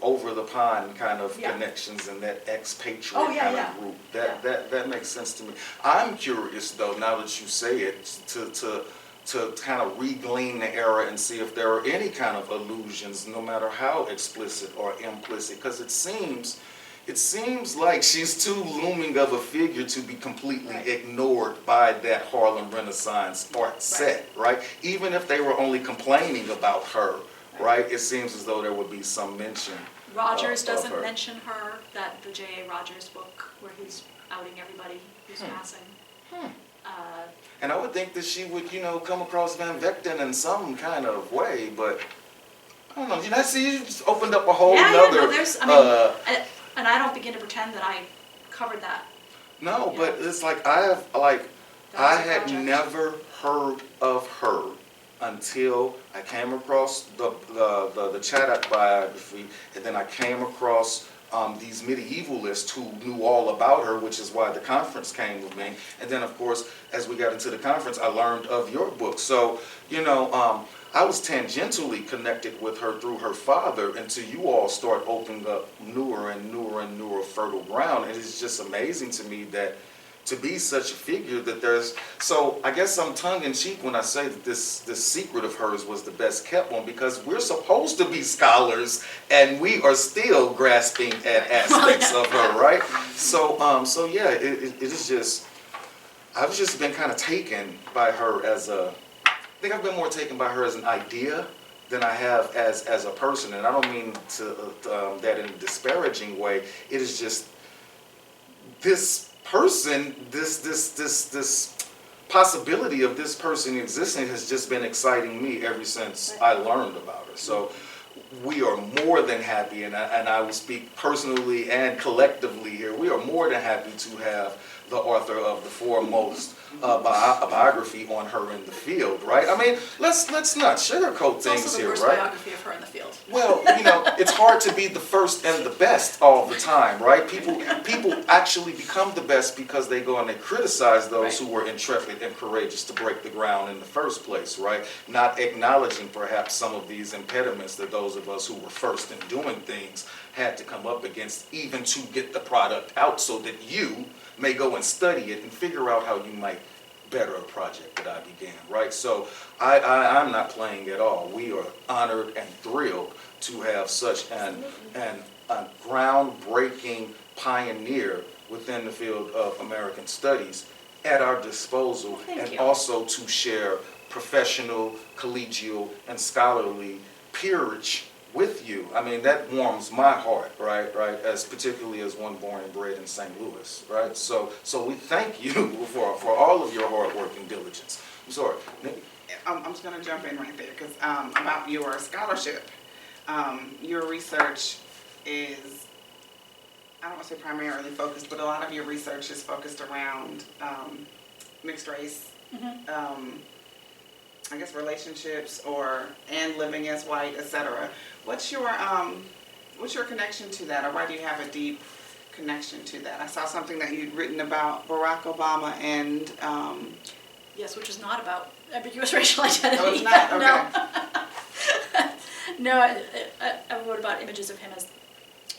over the pond kind of Yeah. connections and that expatriate Oh, yeah, kind yeah. of group. Yeah. That makes sense to me. I'm curious though, now that you say it, to kind of re-glean the era and see if there are any kind of allusions, no matter how explicit or implicit, because it seems like she's too looming of a figure to be completely Right. ignored by that Harlem Renaissance art set, right? Even if they were only complaining about her, right? It seems as though there would be some mention. Rogers of doesn't her. mention her, the J.A. Rogers book where he's outing everybody who's passing. And I would think that she would, come across Van Vechten in some kind of way, but I don't know. See, you just opened up a whole nother. And I don't begin to pretend that I covered that. No, Yeah. but it's like I That was I a had project. never heard of her until I came across the Chaddock biography, and then I came across these medievalists who knew all about her, which is why the conference came with me. And then, of course, as we got into the conference, I learned of your book. So, I was tangentially connected with her through her father until you all start opening up newer and newer fertile ground. And it's just amazing to me that to be such a figure that there's, so I guess I'm tongue-in-cheek when I say that this secret of hers was the best kept one, because we're supposed to be scholars and we are still grasping at aspects of her, right? So yeah, it is just, I've just been kind of taken by her as I think I've been more taken by her as an idea than I have as a person, and I don't mean to that in a disparaging way. It is just this person, this possibility of this person existing has just been exciting me ever since I learned about her. So we are more than happy, and I will speak personally and collectively here, we are more than happy to have the author of the foremost biography on her in the field, right? I mean, let's not sugarcoat It's things also the here, worst right? biography of her in the field. Well, it's hard to be the first and the best all the time, right? People actually become the best because they go and they criticize those who were intrepid and courageous to break the ground in the first place, right? Not acknowledging perhaps some of these impediments that those of us who were first in doing things had to come up against, even to get the product out so that you may go and study it and figure out how you might better a project that I began, right? So I'm not playing at all. We are honored and thrilled to have such a groundbreaking pioneer within the field of American studies at our disposal, and also to share professional, collegial, and scholarly peerage with you. I mean, that warms my heart, right, as particularly as one born and bred in St. Louis, right? So we thank you for all of your hard work and diligence. I'm sorry, Nick? I'm just going to jump in right there because about your scholarship, your research is, I don't want to say primarily focused, but a lot of your research is focused around mixed race, I guess relationships and living as white, etc. What's your connection to that, or why do you have a deep connection to that? I saw something that you'd written about Barack Obama and yes, which is not about ambiguous racial identity. Oh, it's not? Okay. No, I wrote about images of him as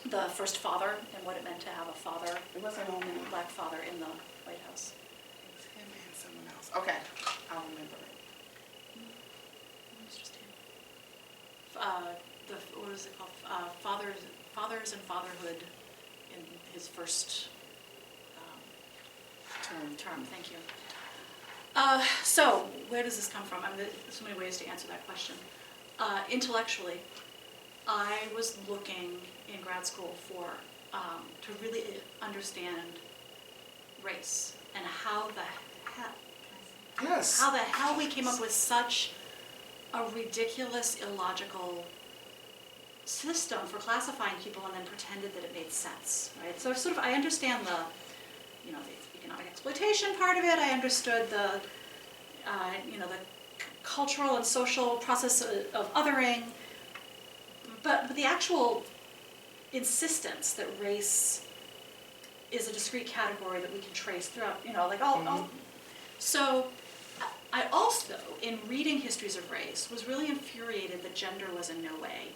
the first father and what it meant to have a father, It wasn't home. a black father in the White House. It was him and someone else. Okay, I'll remember it. It was just him. What is it called? Fathers and Fatherhood in his first term. Thank you. So where does this come from? I mean, there's so many ways to answer that question. Intellectually, I was looking in grad school to really understand race and how the hell we came up with such a ridiculous, illogical system for classifying people and then pretended that it made sense, right? So I understand the economic exploitation part of it. I understood the cultural and social process of othering, but the actual insistence that race is a discrete category that we can trace throughout, So I also, in reading histories of race, was really infuriated that gender was in no way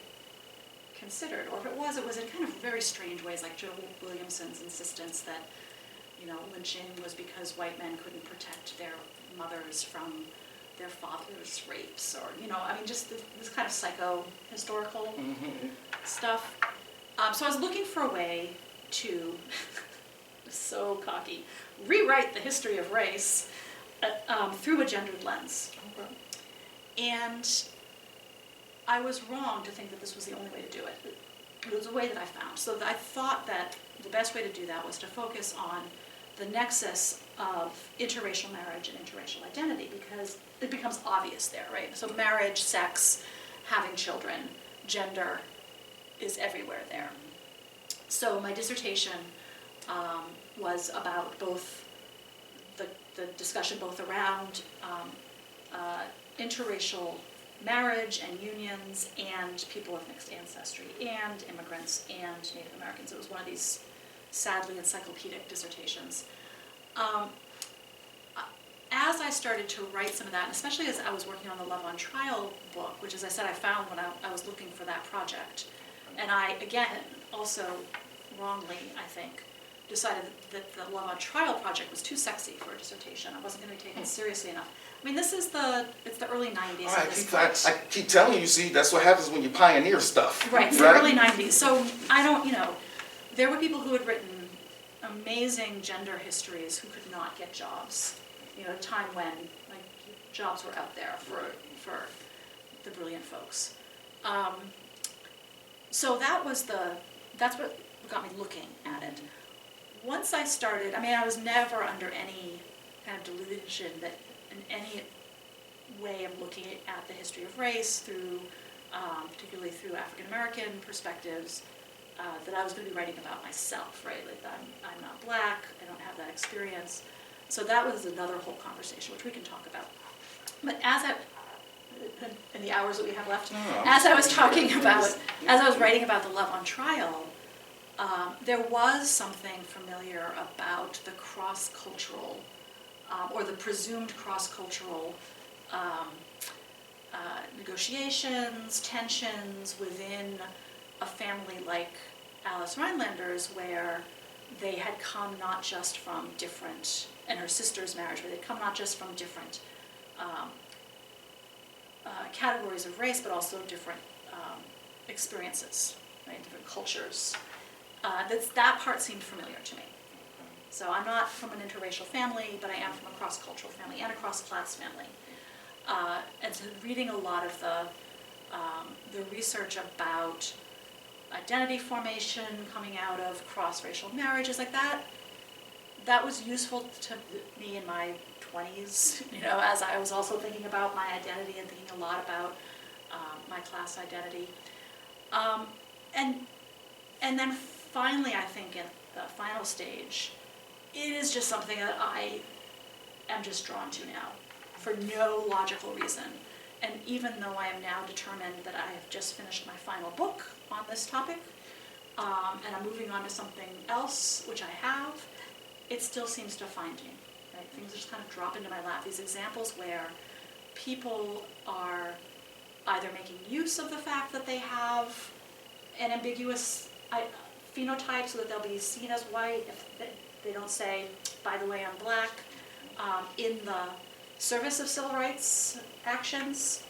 considered, or if it was in kind of very strange ways, like Joe Williamson's insistence that, lynching was because white men couldn't protect their mothers from their fathers' rapes, or, just this kind of psycho-historical stuff. So I was looking for a way to, so cocky, rewrite the history of race through a gendered lens. And I was wrong to think that this was the only way to do it. It was a way that I found. So I thought that the best way to do that was to focus on the nexus of interracial marriage and interracial identity, because it becomes obvious there, right? So marriage, sex, having children, gender is everywhere there. So my dissertation was about both the discussion both around interracial marriage and unions and people of mixed ancestry and immigrants and Native Americans. It was one of these sadly encyclopedic dissertations. As I started to write some of that, and especially as I was working on the Love on Trial book, which, as I said, I found when I was looking for that project, and I, again, also wrongly, I think, decided that the Love on Trial project was too sexy for a dissertation. I wasn't going to be taken seriously enough. I mean, it's the early 90s. I keep telling you, see, that's what happens when you pioneer stuff. Right, it's the early 90s. So I don't, there were people who had written amazing gender histories who could not get jobs. A time when jobs were out there for the brilliant folks. So that's what got me looking at it. Once I started, I was never under any kind of delusion that in any way of looking at the history of race through particularly through African American perspectives, that I was going to be writing about myself, right? Like I'm not Black, I don't have that experience. So that was another whole conversation, which we can talk about. But in the hours that we have left, as I was writing about the love on trial, there was something familiar about the cross-cultural, or the presumed cross-cultural negotiations, tensions within a family like Alice Rhinelander's, where they had come not just from different, and her sister's marriage, where they'd come not just from different categories of race, but also different experiences, right, different cultures. That part seemed familiar to me. So I'm not from an interracial family, but I am from a cross-cultural family and a cross-class family. And so reading a lot of the research about identity formation coming out of cross-racial marriages like that was useful to me in my 20s, as I was also thinking about my identity and thinking a lot about my class identity. And then finally, I think in the final stage, it is just something that I am just drawn to now for no logical reason. And even though I am now determined that I have just finished my final book on this topic, and I'm moving on to something else, which I have, it still seems to find me, right? Things just kind of drop into my lap. These examples where people are either making use of the fact that they have an ambiguous phenotype so that they'll be seen as white if they don't say, by the way, I'm Black, in the service of civil rights actions,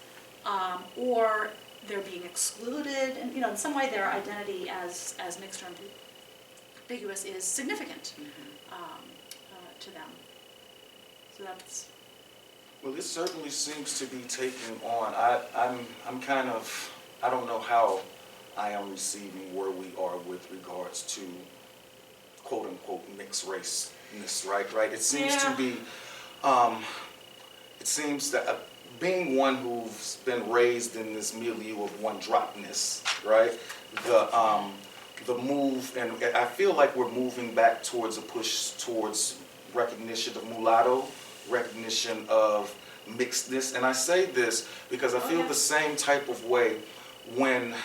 or they're being excluded, and in some way their identity as mixed or ambiguous is significant to them. So that's. Well, it certainly seems to be taking on. I'm kind of, I don't know how I am receiving where we are with regards to quote unquote mixed raceness, right? It seems to be, it seems that being one who's been raised in this milieu of one-dropness, right? The move, and I feel like we're moving back towards a push towards recognition of mulatto, recognition of mixedness. And I say this because I feel the same type of way when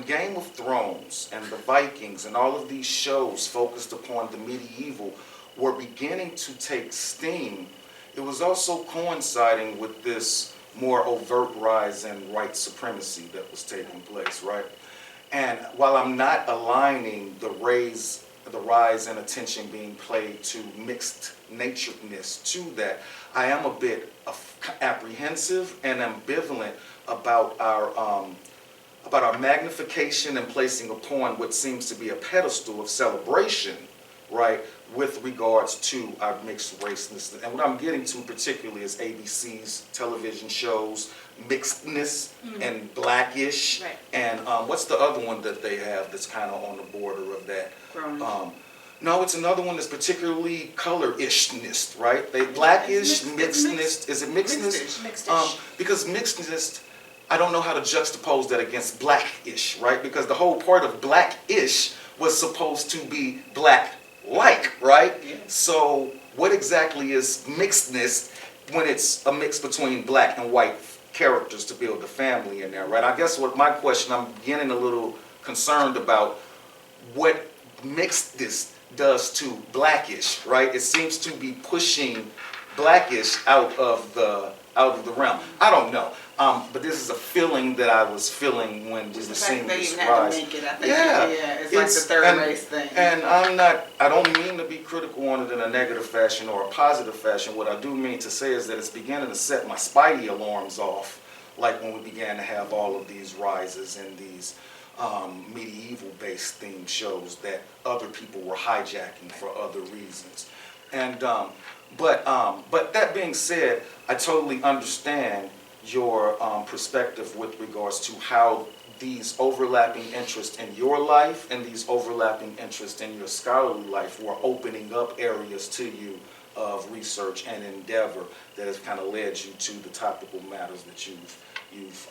Game of Thrones and the Vikings and all of these shows focused upon the medieval were beginning to take steam. It was also coinciding with this more overt rise in white supremacy that was taking place, right? And while I'm not aligning the rise and attention being played to mixed naturedness to that, I am a bit apprehensive and ambivalent about our magnification and placing upon what seems to be a pedestal of celebration, right, with regards to our mixed raceness. And what I'm getting to particularly is ABC's television shows, mixedness and Blackish, right. And what's the other one that they have that's kind of on the border of that? No, it's another one that's particularly color-ishness, right? They Blackish, mixedness. Is it mixedness? Mixed-ish. Because mixedness, I don't know how to juxtapose that against Blackish, right? Because the whole part of Blackish was supposed to be Black-like, right? Yeah. So what exactly is mixedness when it's a mix between Black and white characters to build a family in there, right? I guess what my question, I'm getting a little concerned about what mixedness does to Blackish, right? It seems to be pushing Blackish out of the realm. I don't know. But this is a feeling that I was feeling when the scene they was even had to rise. make it, I think. It's like the third race thing. And I don't mean to be critical on it in a negative fashion or a positive fashion. What I do mean to say is that it's beginning to set my spidey alarms off, like when we began to have all of these rises and these medieval-based themed shows that other people were hijacking for other reasons. And but that being said, I totally understand your perspective with regards to how these overlapping interests in your life and these overlapping interests in your scholarly life were opening up areas to you of research and endeavor that has kind of led you to the topical matters that you've you've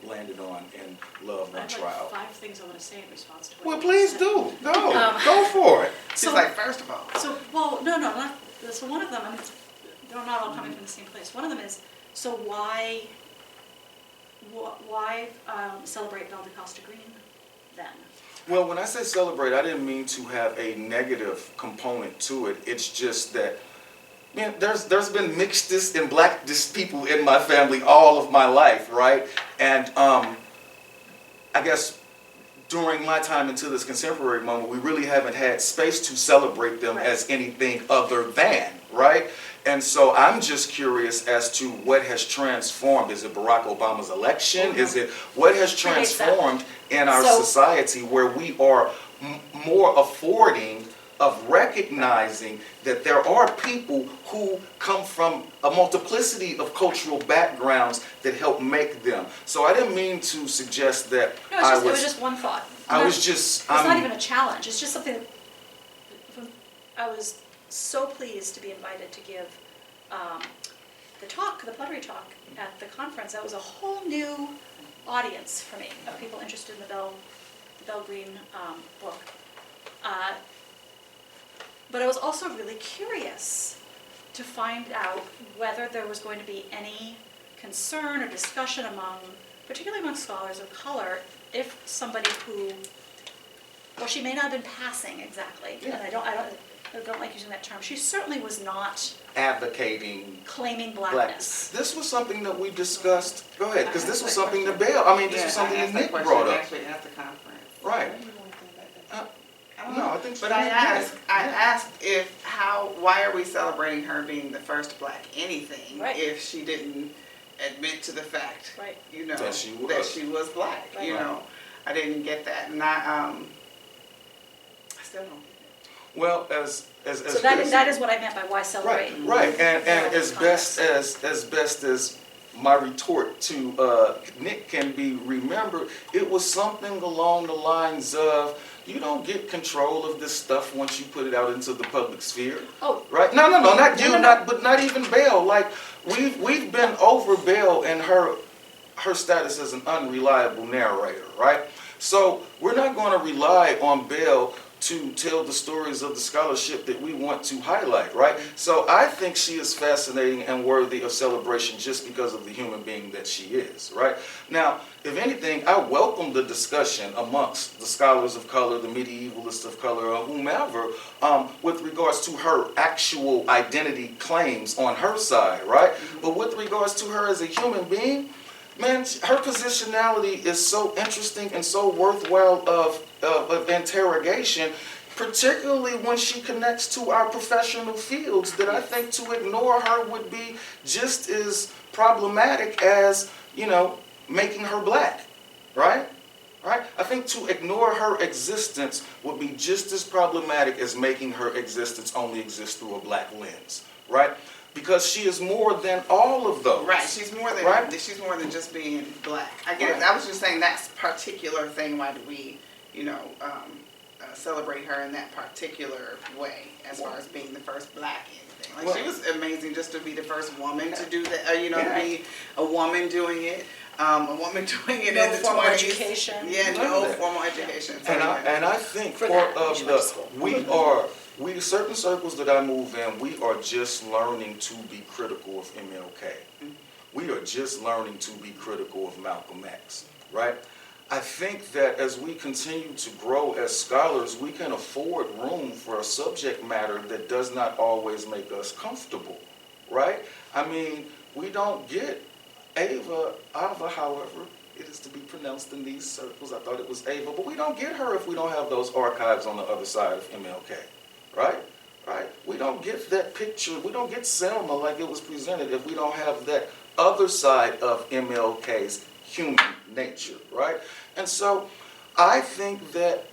landed on in Love I on have Trial. like 5 things I want to say in response to what Well, you please said. do. Go for it. She's So- like, first of all. So, well, no, not, so one of them, I mean, they're not all coming from the same place. One of them is, so why celebrate Belle de Costa Greene then? Well, when I say celebrate, I didn't mean to have a negative component to it. It's just that, man, there's been mixedness and blackness people in my family all of my life, right? And I guess during my time into this contemporary moment, we really haven't had space to celebrate them Right. as anything other than, right? And so I'm just curious as to what has transformed. Is it Barack Obama's election? Is it what has Predates that. transformed in our So- society where we are more affording of recognizing that there are people who come from a multiplicity of cultural backgrounds that help make them. So I didn't mean to suggest that No, it was just one thought. it's not even a challenge, it's just something that, I was so pleased to be invited to give the plenary talk at the conference. That was a whole new audience for me, of people interested in the Belle Greene book. But I was also really curious to find out whether there was going to be any concern or discussion particularly among scholars of color, if somebody who, well, she may not have been passing exactly, Yeah. and I don't like using that term. She certainly was not advocating claiming blackness. blackness. This was something that we discussed. Go ahead, because I this asked was that something that question. Belle, this was something I that asked Nick question brought up. actually at the conference. Right. Why do you want to think like that? Uh, I don't no, know. I think she But I did. asked why are we celebrating her being the first black anything Right. if she didn't admit to the fact, Right. you know, That she was. that she was black, Right. you know. I didn't get that, and I still don't get Well, as So that is what I meant by why celebrate. right, and as best as my retort to Nick can be remembered, it was something along the lines of, you don't get control of this stuff once you put it out into the public sphere. Oh, Right? No, not you, No. but not even Belle. Like we've been over Belle and her status as an unreliable narrator, right? So we're not going to rely on Belle to tell the stories of the scholarship that we want to highlight, right? So I think she is fascinating and worthy of celebration just because of the human being that she is, right? Now, if anything, I welcome the discussion amongst the scholars of color, the medievalists of color, or whomever, with regards to her actual identity claims on her side, right? But with regards to her as a human being, man, her positionality is so interesting and so worthwhile of interrogation, particularly when she connects to our professional fields, that I think to ignore her would be just as problematic as, making her black, right? Right? I think to ignore her existence would be just as problematic as making her existence only exist through a black lens, right? Because she is more than all of those. Right, she's more than just being black. I get it. I was just saying that particular thing. Why do we, celebrate her in that particular way, as far as being the first black anything? Like, she was amazing just to be the first woman to do that. To be a woman doing it. A woman doing it No in the 20s. formal education. Yeah, no formal education. So And I think For part that, you of should go to school. we certain circles that I move in, we are just learning to be critical of MLK. We are just learning to be critical of Malcolm X, right? I think that as we continue to grow as scholars, we can afford room for a subject matter that does not always make us comfortable, right? I mean, we don't get Ava, however it is to be pronounced in these circles. I thought it was Ava, but we don't get her if we don't have those archives on the other side of MLK, right? Right? We don't get that picture. We don't get Selma like it was presented if we don't have that other side of MLK's human nature, right? And so I think that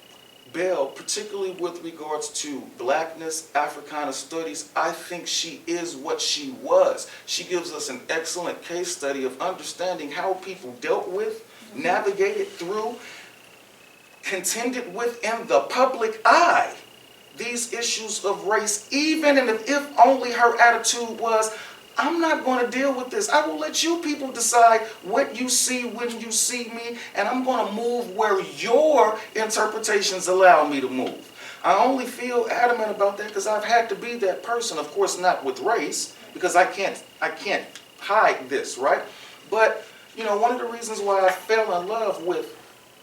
Belle, particularly with regards to blackness, Africana studies, I think she is what she was. She gives us an excellent case study of understanding how people dealt with, navigated through, contended with in the public eye these issues of race, even if only her attitude was, I'm not going to deal with this. I will let you people decide what you see when you see me, and I'm going to move where your interpretations allow me to move. I only feel adamant about that because I've had to be that person. Of course, not with race, because I can't hide this, right? But, you know, one of the reasons why I fell in love with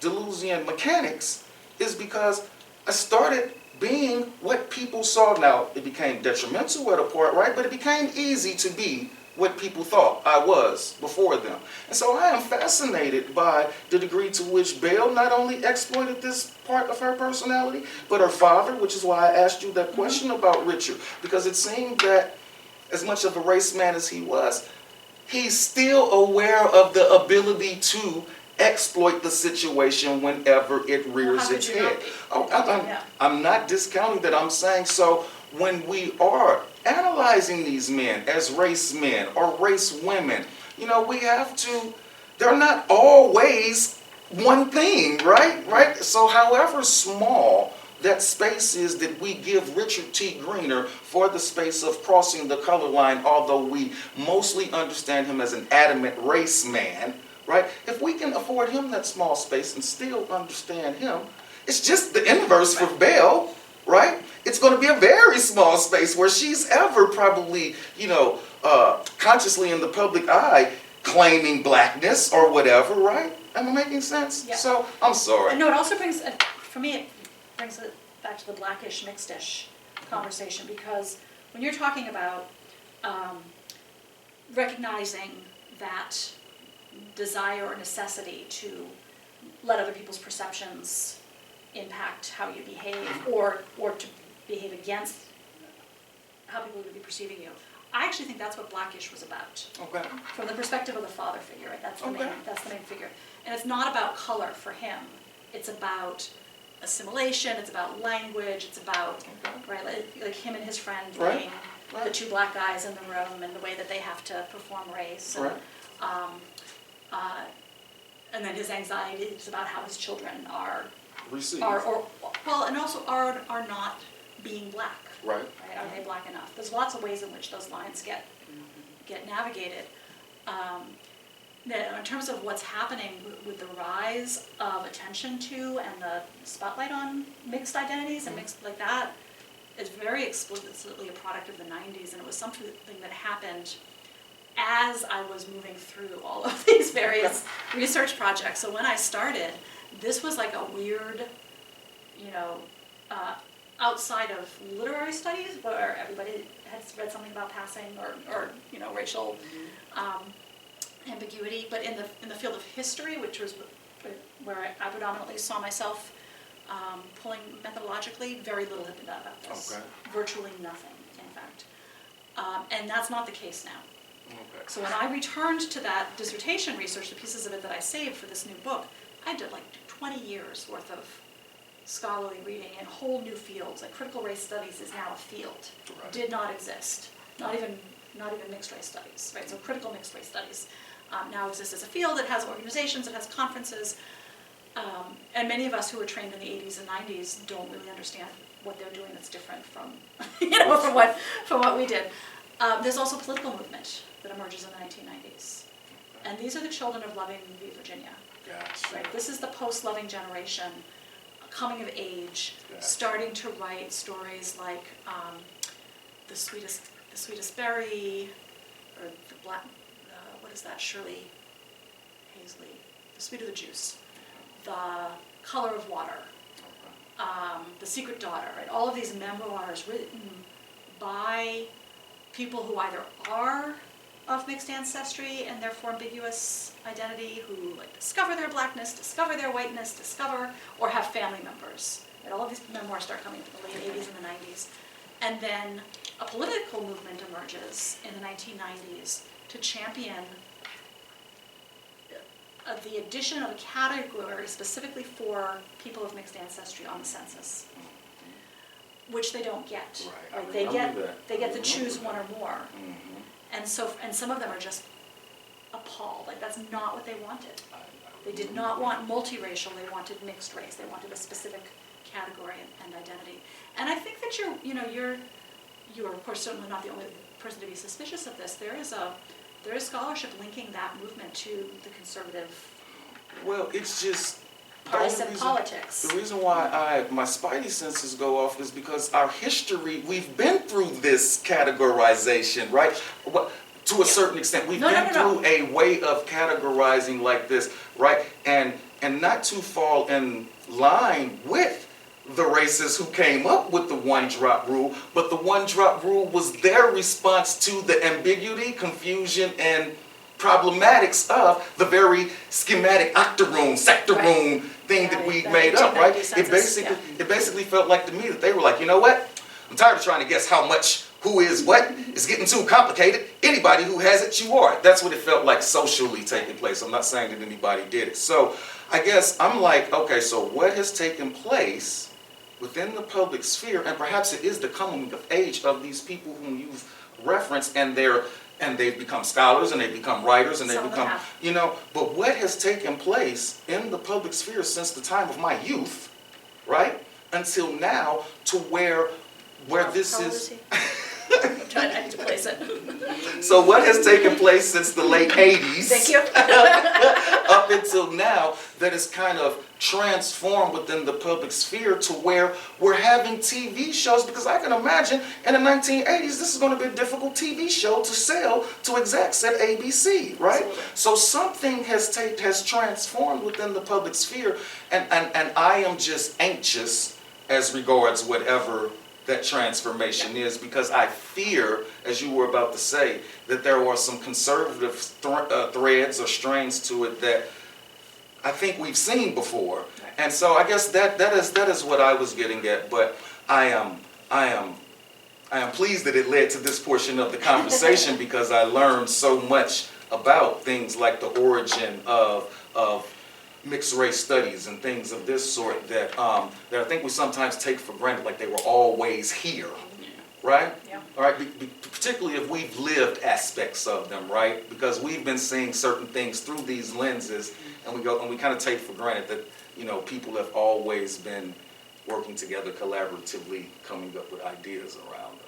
Deleuzian mechanics is because I started being what people saw. Now, it became detrimental at a point, right? But it became easy to be what people thought I was before them. And so I am fascinated by the degree to which Belle not only exploited this part of her personality, but her father, which is why I asked you that question about Richard, because it seemed that as much of a race man as he was, he's still aware of the ability to exploit the situation whenever it rears its head. I'm not discounting that. I'm saying, so when we are analyzing these men as race men or race women, you know, we have to, they're not always one thing, right? So however small that space is that we give Richard T. Greener for the space of crossing the color line, although we mostly understand him as an adamant race man, right? If we can afford him that small space and still understand him, it's just the inverse for Belle, right? It's going to be a very small space where she's ever probably, you know, consciously in the public eye claiming blackness or whatever, right? Am I making sense? Yeah. So, I'm sorry. No, it also brings, for me, it brings it back to the blackish, mixedish conversation, because when you're talking about recognizing that desire or necessity to let other people's perceptions impact how you behave, or to behave against how people would be perceiving you, I actually think that's what blackish was about. Okay. From the perspective of the father figure, right? That's the Okay. main figure. And it's not about color for him. It's about assimilation, it's about language, it's about, right, like him and his friend being the two black guys in the room and the way that they have to perform race. And, and then his anxiety is about how his children are not being black. Right? Are they black enough? There's lots of ways in which those lines get navigated. In terms of what's happening with the rise of attention to and the spotlight on mixed identities and mixed like that, is very explicitly a product of the 90s, and it was something that happened as I was moving through all of these various research projects. So when I started, this was like a weird, you know, outside of literary studies where everybody has read something about passing or you know, racial ambiguity, but in the field of history, which was where I predominantly saw myself pulling methodologically, very little had been done about this. Virtually nothing, in fact. And that's not the case now. So when I returned to that dissertation research, the pieces of it that I saved for this new book, I did like 20 years worth of scholarly reading in whole new fields. Like critical race studies is now a field. Did not exist. Not even mixed race studies, right? So critical mixed race studies now exists as a field. It has organizations, it has conferences, and many of us who were trained in the 80s and 90s don't really understand what they're doing that's different from, you know, from what we did. There's also a political movement that emerges in the 1990s, and these are the children of Loving v. Virginia. Right? This is the post-Loving generation, coming of age, starting to write stories like the sweetest berry, or the black, what is that, Shirley Hazley, The Sweet of the Juice, The Color of Water, The Secret Daughter, right? All of these memoirs written by people who either are of mixed ancestry and therefore ambiguous identity, who like discover their blackness, discover their whiteness, or have family members. And all of these memoirs start coming in the late 80s and the 90s. And then a political movement emerges in the 1990s to champion the addition of a category specifically for people of mixed ancestry on the census, which they don't get. Right? They get to choose one or more. And some of them are just appalled. Like, that's not what they wanted. They did not want multiracial, they wanted mixed race. They wanted a specific category and identity. And I think that you are of course certainly not the only person to be suspicious of this. There is scholarship linking that movement to the conservative Well, it's just partisan politics. The reason why my spidey senses go off is because our history, we've been through this categorization, right? To a certain extent, we've been through a way of categorizing like this, right? And not to fall in line with the racists who came up with the one-drop rule, but the one-drop rule was their response to the ambiguity, confusion, and problematics of the very schematic octoroon, sectoroon thing that we made up, right? It basically felt like to me that they were like, you know what? I'm tired of trying to guess how much, who is what. It's getting too complicated. Anybody who has it, you are it. That's what it felt like socially taking place. I'm not saying that anybody did it. So I guess I'm like, okay, so what has taken place within the public sphere, and perhaps it is the coming of age of these people whom you've referenced, and they've become scholars, and they've become writers, and they've become, but what has taken place in the public sphere since the time of my youth, right, until now, to where this is... I'm trying to place it. So what has taken place since the late 80s? Thank you. Up until now, that has kind of transformed within the public sphere to where we're having TV shows, because I can imagine in the 1980s, this is going to be a difficult TV show to sell to execs at ABC, right? Absolutely. So something has transformed within the public sphere, and I am just anxious as regards whatever that transformation is, because I fear, as you were about to say, that there are some conservative threads or strands to it that I think we've seen before. And so I guess that is what I was getting at, but I am pleased that it led to this portion of the conversation because I learned so much about things like the origin of mixed race studies and things of this sort that I think we sometimes take for granted, like they were always here, right? Yeah. All right, particularly if we've lived aspects of them, right? Because we've been seeing certain things through these lenses, and we kind of take for granted that people have always been working together collaboratively, coming up with ideas around them.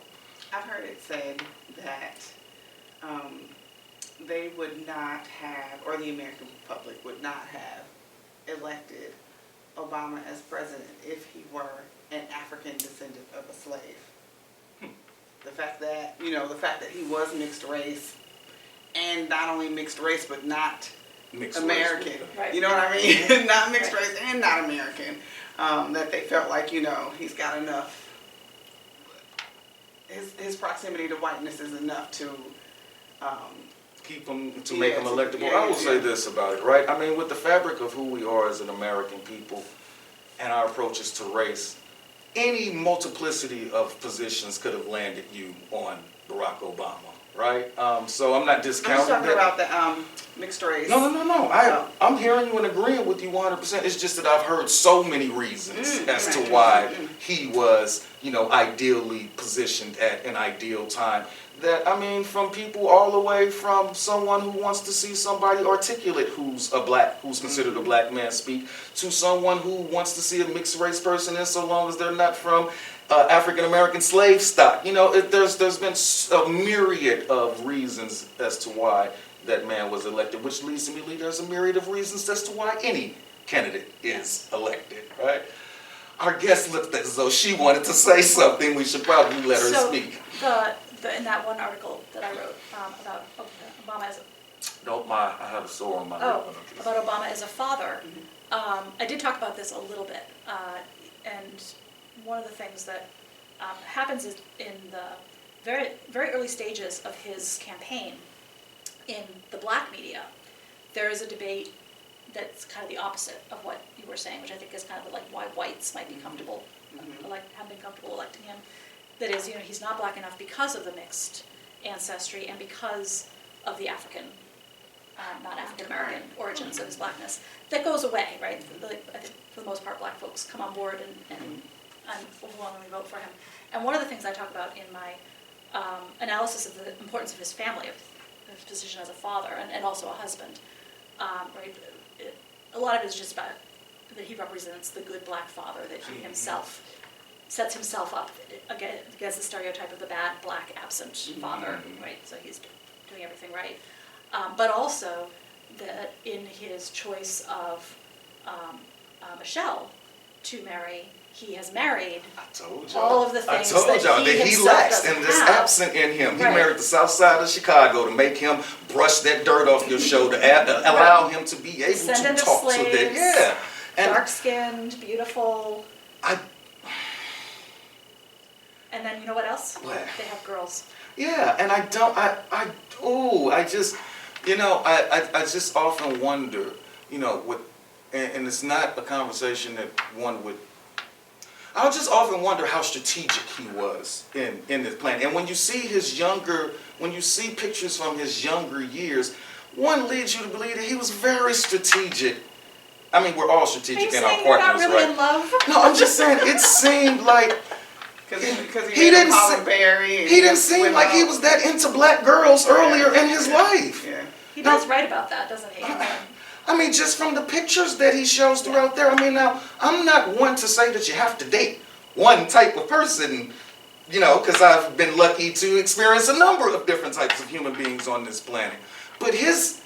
I've heard it said that they would not have, or the American public would not have elected Obama as president if he were an African descendant of a slave. The fact that he was mixed race, and not only mixed race but not mixed American. Right. You know what I mean? Not mixed race and not American. That they felt like he's got enough. His proximity to whiteness is enough to. Keep them, to make them electable. I will say this about it, right? I mean, with the fabric of who we are as an American people and our approaches to race, any multiplicity of positions could have landed you on Barack Obama, right? So I'm not discounting I'm just talking about the mixed race. No. I'm hearing you and agreeing with you 100%. It's just that I've heard so many reasons as to why he was, ideally positioned at an ideal time. That, I mean, from people all the way from someone who wants to see somebody articulate who's considered a black man speak, to someone who wants to see a mixed race person in so long as they're not from African American slave stock. There's been a myriad of reasons as to why that man was elected, which leads to me believe there's a myriad of reasons as to why any candidate is elected, right? Our guest looked as though she wanted to say something. We should probably let her speak. In that one article that I wrote about Obama as I have a sore on my lip. About Obama as a father, I did talk about this a little bit, and one of the things that happens is in the very, very early stages of his campaign in the black media, there is a debate that's kind of the opposite of what you were saying, which I think is kind of like why whites might be comfortable, have been comfortable electing him. That is, he's not black enough because of the mixed ancestry and because of the not African American origins of his blackness. That goes away, right? I think for the most part, black folks come on board and overwhelmingly vote for him. And one of the things I talk about in my analysis of the importance of his family, of his position as a father and also a husband, right? A lot of it is just about that he represents the good black father that he himself sets himself up against the stereotype of the bad, black, absent father, right? So he's doing everything right. But also that in his choice of Michelle to marry, he has married all of the things that he lacks and is absent in him. He married the south side of Chicago to make him brush that dirt off your shoulder, allow him to be able to talk to that. Yeah. And dark-skinned, beautiful. And then you know what else? What? They have girls. Yeah, and I just often wonder, and it's not a conversation that one would, I just often wonder how strategic he was in this plan. And when you see pictures from his younger years, one leads you to believe that he was very strategic. I mean, we're all strategic in our partners, you're not really right? in love? No, I'm just saying, it seemed like Because he didn't seem like he was that into black girls earlier in his life. Yeah. He does write about that, doesn't he? I mean, just from the pictures that he shows throughout there. I mean, now, I'm not one to say that you have to date one type of person, because I've been lucky to experience a number of different types of human beings on this planet. But his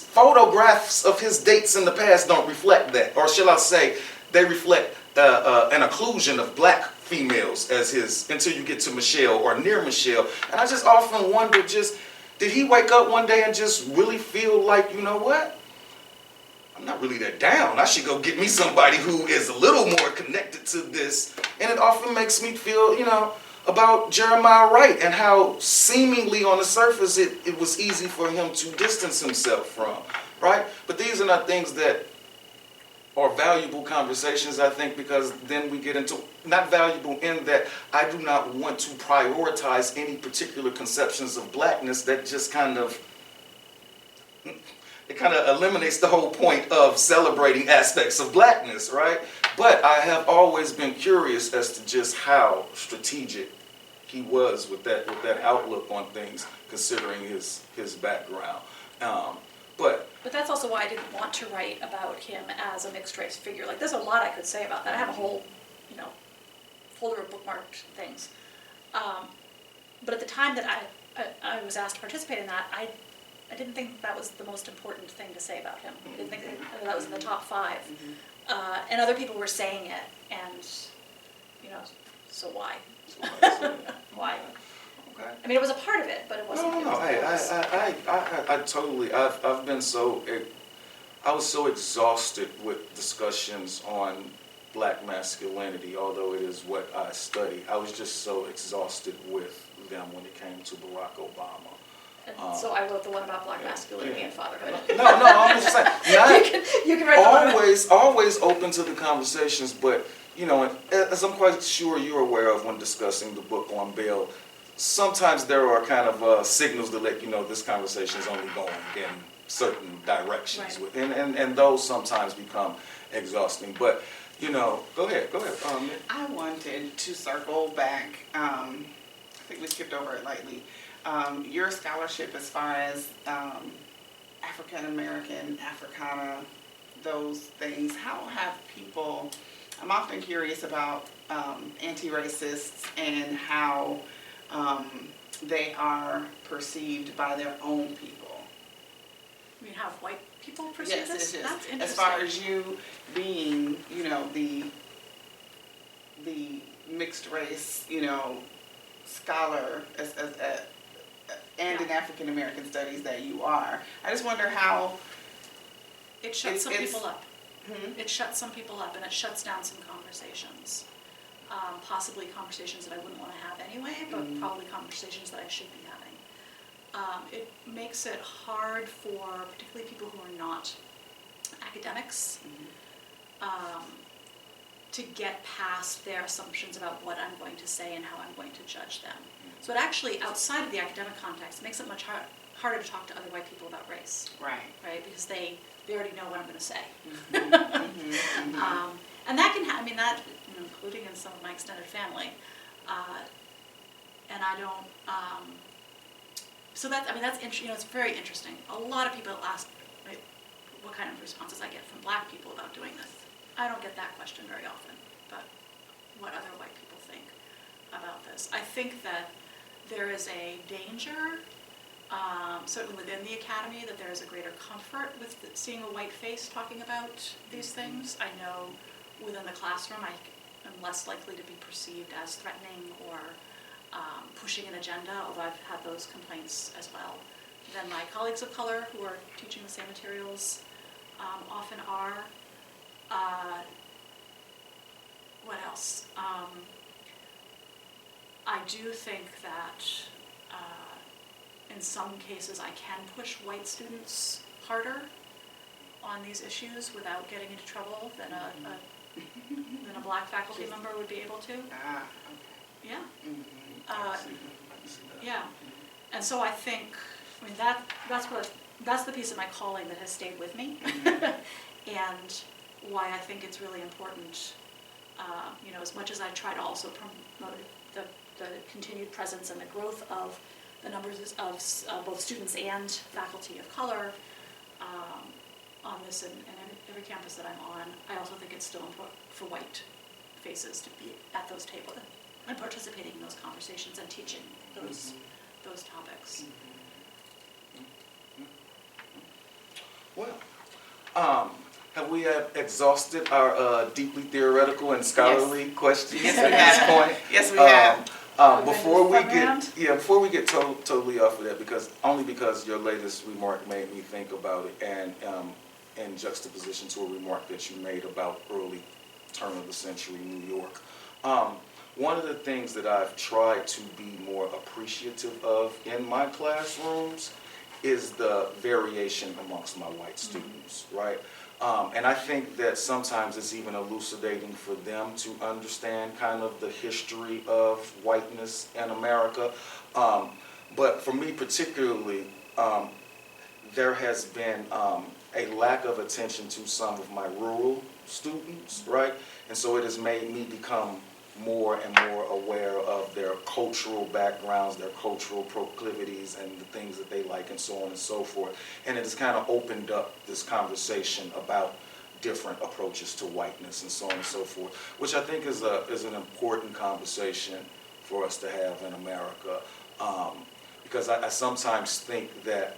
photographs of his dates in the past don't reflect that. Or shall I say, they reflect an occlusion of black females as until you get to Michelle or near Michelle. And I just often wonder, did he wake up one day and just really feel like, you know what? I'm not really that down. I should go get me somebody who is a little more connected to this. And it often makes me feel, about Jeremiah Wright and how seemingly on the surface it was easy for him to distance himself from, right? But these are not things that are valuable conversations, I think, because then we get into, not valuable in that I do not want to prioritize any particular conceptions of blackness that just it kind of eliminates the whole point of celebrating aspects of blackness, right? But I have always been curious as to just how strategic he was with that outlook on things, considering his background. But that's also why I didn't want to write about him as a mixed race figure. Like, there's a lot I could say about that. I have a whole, folder of bookmarked things. But at the time that I was asked to participate in that, I didn't think that was the most important thing to say about him. I didn't think that was in the top 5. And other people were saying it, and, so why? Why? okay. I mean, it was a part of it, but it wasn't. No. I totally. I've been so. I was so exhausted with discussions on black masculinity, although it is what I study. I was just so exhausted with them when it came to Barack Obama. And so I wrote the one about black masculinity and fatherhood. No, I'm just saying. You can write the one. Always open to the conversations, but as I'm quite sure you're aware of when discussing the book on Belle, sometimes there are kind of signals to let you know this conversation is only going in certain directions, right. and those sometimes become exhausting. But go ahead. I wanted to circle back. I think we skipped over it lightly. Your scholarship as far as African American, Africana, those things. How have people? I'm often curious about anti-racists and how they are perceived by their own people. You mean how white people perceive this? Yes. That's interesting. As far as you being, the mixed race, scholar and in African American studies that you are, I just wonder how it shuts some people up. It shuts some people up, and it shuts down some conversations. Possibly conversations that I wouldn't want to have anyway, but probably conversations that I should be having. It makes it hard for particularly people who are not academics to get past their assumptions about what I'm going to say and how I'm going to judge them. So it actually, outside of the academic context, makes it much harder to talk to other white people about race. Right? Because they already know what I'm going to say. And that can happen, including in some of my extended family. And I don't, so that's it's very interesting. A lot of people ask what kind of responses I get from black people about doing this. I don't get that question very often, but what other white people think about this. I think that there is a danger, certainly within the academy, that there is a greater comfort with seeing a white face talking about these things. I know within the classroom I am less likely to be perceived as threatening or pushing an agenda, although I've had those complaints as well, than my colleagues of color who are teaching the same materials often are. What else? I do think that in some cases I can push white students harder on these issues without getting into trouble than a black faculty member would be able to. Ah, okay. Yeah. Mm-hmm. Yeah. And so I think, I mean, that's the piece of my calling that has stayed with me, and why I think it's really important. You know, as much as I try to also promote the continued presence and the growth of the numbers of both students and faculty of color on this and every campus that I'm on, I also think it's still important for white faces to be at those tables and participating in those conversations and teaching those topics. Well, have we exhausted our deeply theoretical and scholarly questions Yes, at we this have. point? Yes, we have. Before we get totally off of that, because your latest remark made me think about it, and in juxtaposition to a remark that you made about early turn of the century New York. One of the things that I've tried to be more appreciative of in my classrooms is the variation amongst my white students, right? And I think that sometimes it's even elucidating for them to understand kind of the history of whiteness in America. But for me particularly, there has been a lack of attention to some of my rural students, right? And so it has made me become more and more aware of their cultural backgrounds, their cultural proclivities, and the things that they like, and so on and so forth. And it has kind of opened up this conversation about different approaches to whiteness and so on and so forth, which I think is an important conversation for us to have in America. Because I sometimes think that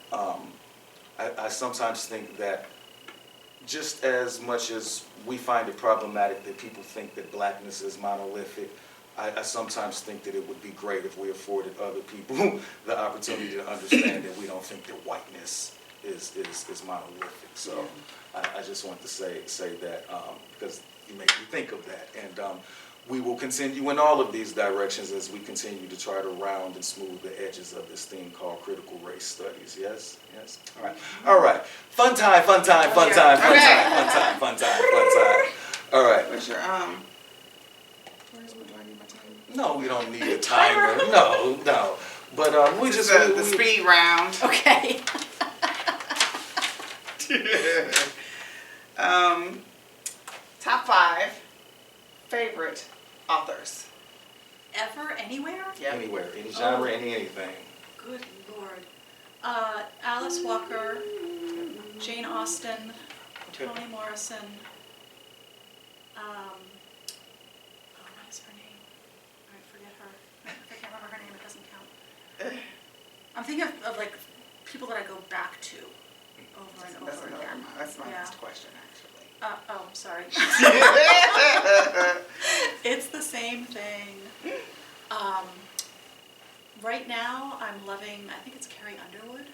just as much as we find it problematic that people think that blackness is monolithic, I sometimes think that it would be great if we afforded other people the opportunity to understand that we don't think that whiteness is monolithic. So I just want to say that because you make me think of that. And we will continue in all of these directions as we continue to try to round and smooth the edges of this thing called critical race studies. Yes? Yes? All right. All right. Fun time. All right. What's your, where's my, do I need my time? No, we don't need a timer. No. But we just... The speed round. Okay. Top 5 favorite authors. Ever, anywhere? Yep. Anywhere, any genre, anything. Good Lord. Alice Walker, Jane Austen, Toni Morrison. What is her name? I forget her. If I can't remember her name, it doesn't count. I'm thinking of like people that I go back to over and over again. That's my next question, actually. Oh, sorry. It's the same thing. Right now, I'm loving, I think it's Carrie Underwood.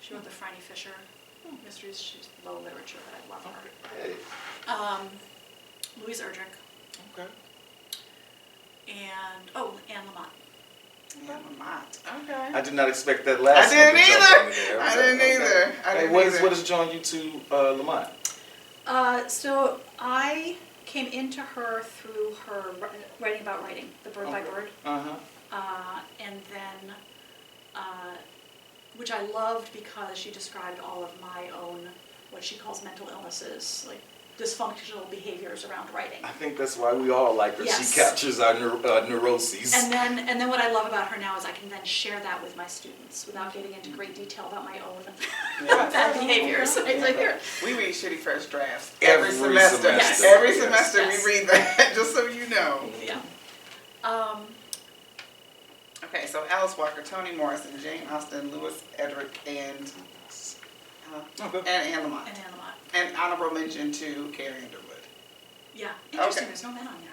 She wrote the Franny Fisher mysteries. She's low literature, but I love her. Hey. Louise Erdrich. Okay. And, Anne Lamott. Anne Lamott. Okay. I did not expect that last I didn't one to jump either. into there. I didn't either. Hey, what has drawn you to Lamont? So I came into her through her writing about writing, The Bird by Bird. And then, which I loved because she described all of my own, what she calls mental illnesses, like dysfunctional behaviors around writing. I think that's why we all like her. Yes. She captures our neuroses. And then what I love about her now is I can then share that with my students without getting into great detail about my own bad behaviors. It's like, here. We read shitty first drafts Every semester. Yes. Every Yes. semester Yes. we read that, just so you know. Yeah. Okay, so Alice Walker, Toni Morrison, Jane Austen, Lewis Edric, and Anne Lamott. And Anne Lamott. And honorable mention to Carrie Underwood. Yeah. Interesting. Okay. There's no men on there.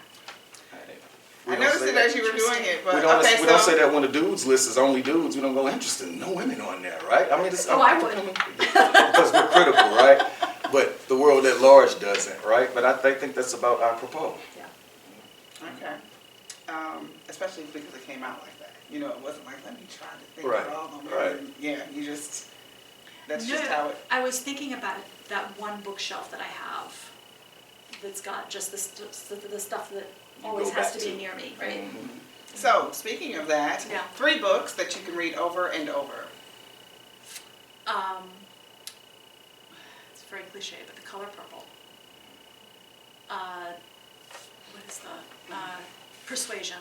We I don't noticed say it that. as you were doing it, but We don't, okay, we don't so say that when the dudes list is only dudes. We don't go interesting. No women on there, right? I mean, it's, Oh, I would. because we're critical, right? But the world at large doesn't, right? But I think that's about apropos. Yeah. okay. Especially because it came out like that. You know, it wasn't like, let me try to think Right, of all of them. right. Yeah, you just, that's No, just how it. I was thinking about that one bookshelf that I have that's got just the stuff that You always go has back to be to. near me, right? So, speaking of that, Yeah. 3 books that you can read over and over. It's very cliche, but The Color Purple. What is the Persuasion?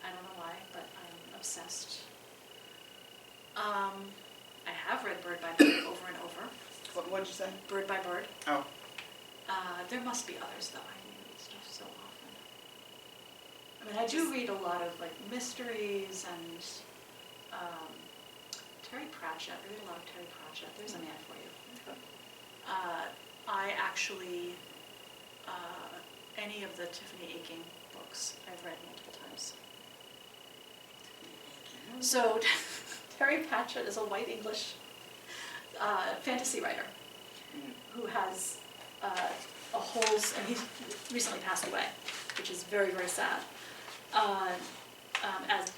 I don't know why, but I'm obsessed. I have read Bird by Bird over and over. What'd you say? Bird by Bird. Oh. There must be others though. I read stuff so often. I mean, I do read a lot of like mysteries and Terry Pratchett. I read a lot of Terry Pratchett. There's a man for you. I actually any of the Tiffany Aching books I've read multiple times. So Terry Pratchett is a white English fantasy writer who has a whole, and he's recently passed away, which is very, very sad. As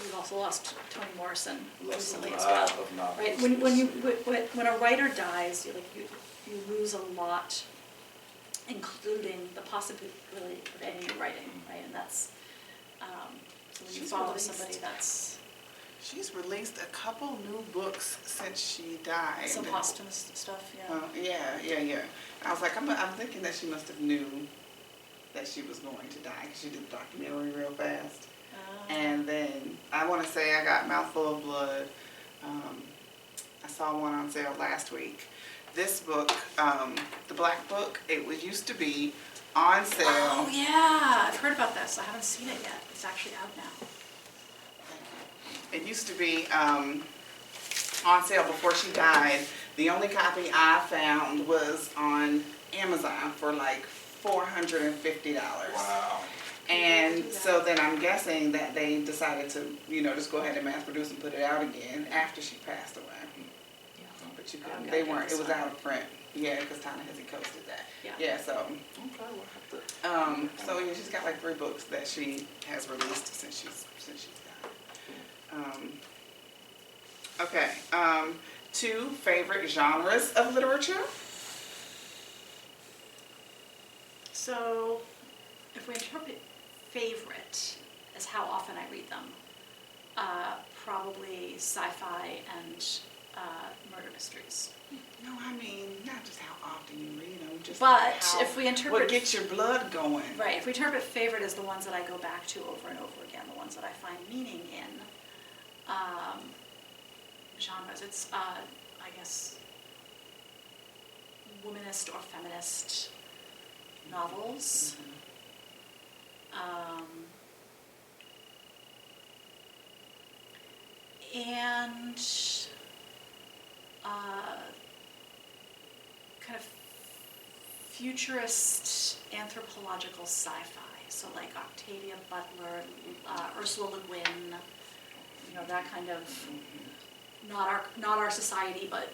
we've also lost Toni Morrison recently as well. Right? When a writer dies, you lose a lot, including the possibility of any writing, right? And that's so when you She's follow released. somebody that's She's released a couple new books since she died. some posthumous stuff, Yeah. I was like, I'm thinking that she must have knew that she was going to die because she did the documentary real fast. And then I want to say I got Mouthful of Blood. I saw one on sale last week. This book, The Black Book, it used to be on sale. Oh yeah, I've heard about this. I haven't seen it yet. It's actually out now. It used to be on sale before she died. The only copy I found was on Amazon for like $450. Wow. And so then I'm guessing that they decided to, just go ahead and mass produce and put it out again after she passed away. Yeah. But you couldn't, they weren't, it was out of print. Yeah, because Ta-Nehisi coasted that. Yeah. So, Okay, we'll have to. so yeah, she's got like 3 books that she has released since she's died. Okay, 2 favorite genres of literature. So, if we interpret favorite as how often I read them, probably sci-fi and murder mysteries. No, I mean, not just how often you read them, just But how, if we interpret what gets your blood going. right, if we interpret favorite as the ones that I go back to over and over again, the ones that I find meaning in, genres, it's I guess womanist or feminist novels. And kind of futurist anthropological sci-fi, so like Octavia Butler, Ursula Le Guin, that kind of not our society, but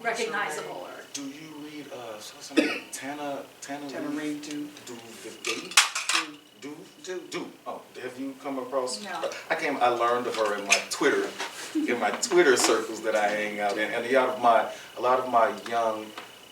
recognizable. Or Do you read something Tana Reid too. Do. Oh, have you come across? No. I learned of her in my Twitter circles that I hang out in, and a lot of my young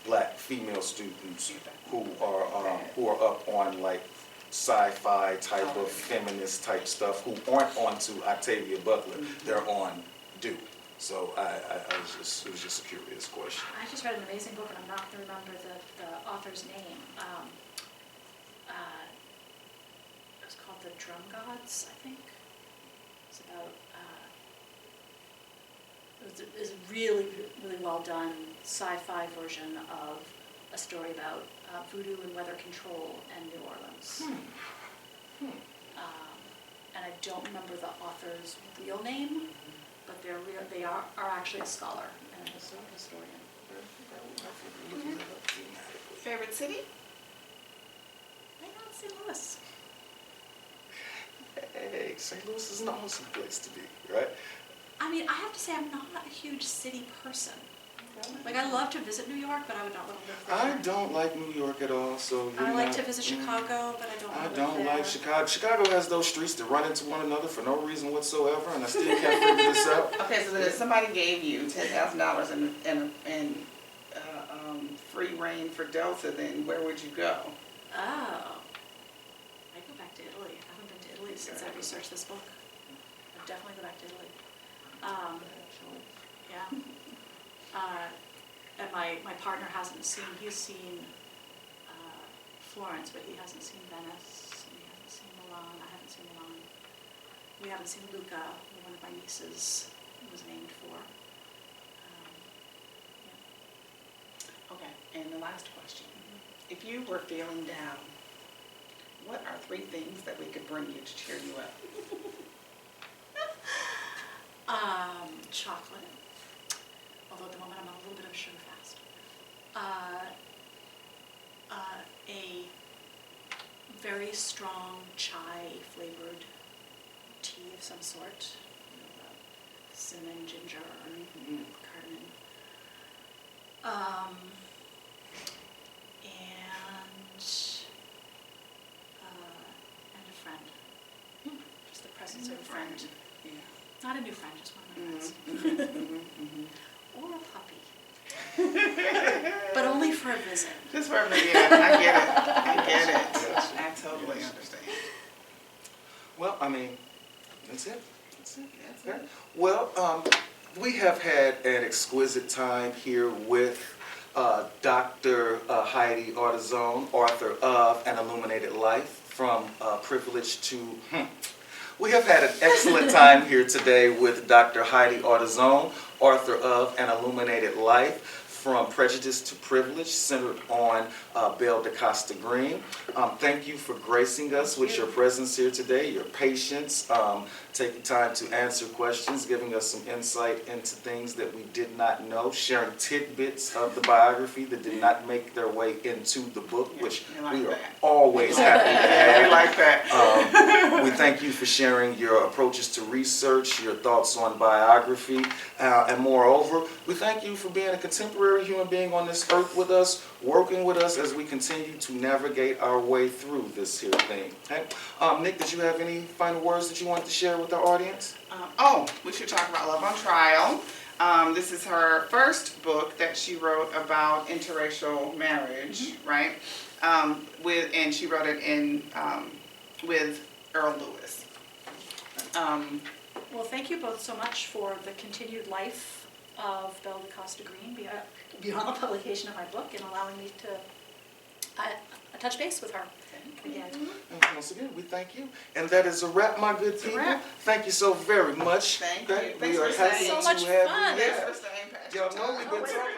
black female students who are up on like sci-fi type of feminist type stuff, who aren't onto Octavia Butler, they're on Do. So it was just a curious question. I just read an amazing book, and I'm not going to remember the author's name. It was called The Drum Gods, I think. It's about, it was a really, really well done sci-fi version of a story about voodoo and weather control in New Orleans. And I don't remember the author's real name, but they are actually a scholar and a historian. Favorite city? Right now, St. Louis. Hey, St. Louis is an awesome place to be, right? I mean, I have to say I'm not a huge city person. Like, I love to visit New York, but I would not want to live there. I don't like New York at all, so I like to visit Chicago, but I don't want to live there. like Chicago. Chicago has those streets that run into one another for no reason whatsoever, and I still can't figure this out. Okay, so then if somebody gave you $10,000 and free reign for Delta, then where would you go? Oh. I'd go back to Italy. I haven't been to Italy since I researched this book. I'd definitely go back to Italy. Yeah. And my partner he's seen Florence, but he hasn't seen Venice, and he hasn't seen Milan. I haven't seen Milan. We haven't seen Lucca, who one of my nieces was named for. Okay, and the last question. If you were feeling down, what are 3 things that we could bring you to cheer you up? Chocolate. Although at the moment I'm on a little bit of a sugar fast. A very strong chai-flavored tea of some sort, cinnamon, ginger, cardamom. And a friend. Just the presence of a friend. Yeah. Not a new friend, just one of my friends. Or a puppy. But only for a visit. Just for a minute, I get it. I totally understand. Well, I mean, that's it. Okay. Well, we have had an exquisite time here with Dr. Heidi Ardizonne, author of An Illuminated Life, from privilege to... We have had an excellent time here today with Dr. Heidi Ardizonne, author of An Illuminated Life, from Prejudice to Privilege, centered on Belle de Costa Greene. Thank you for gracing us with your presence here today, your patience, taking time to answer questions, giving us some insight into things that we did not know, sharing tidbits of the biography that did not make their way into the book, which we are always happy to have. We like that. We thank you for sharing your approaches to research, your thoughts on biography, and moreover, we thank you for being a contemporary human being on this earth with us, working with us as we continue to navigate our way through this here thing. Okay? Nick, did you have any final words that you wanted to share with our audience? We should talk about Love on Trial. This is her first book that she wrote about interracial marriage, right? And she wrote it in with Earl Lewis. Well, thank you both so much for the continued life of Belle de Costa Greene beyond the publication of my book, and allowing me to touch base with her again. And once again, we thank you. And that is a wrap, my good people. Thank you so very much. Thank you. We are happy so to much have fun. you. Thanks for staying, Patrick. Y'all know we've been talking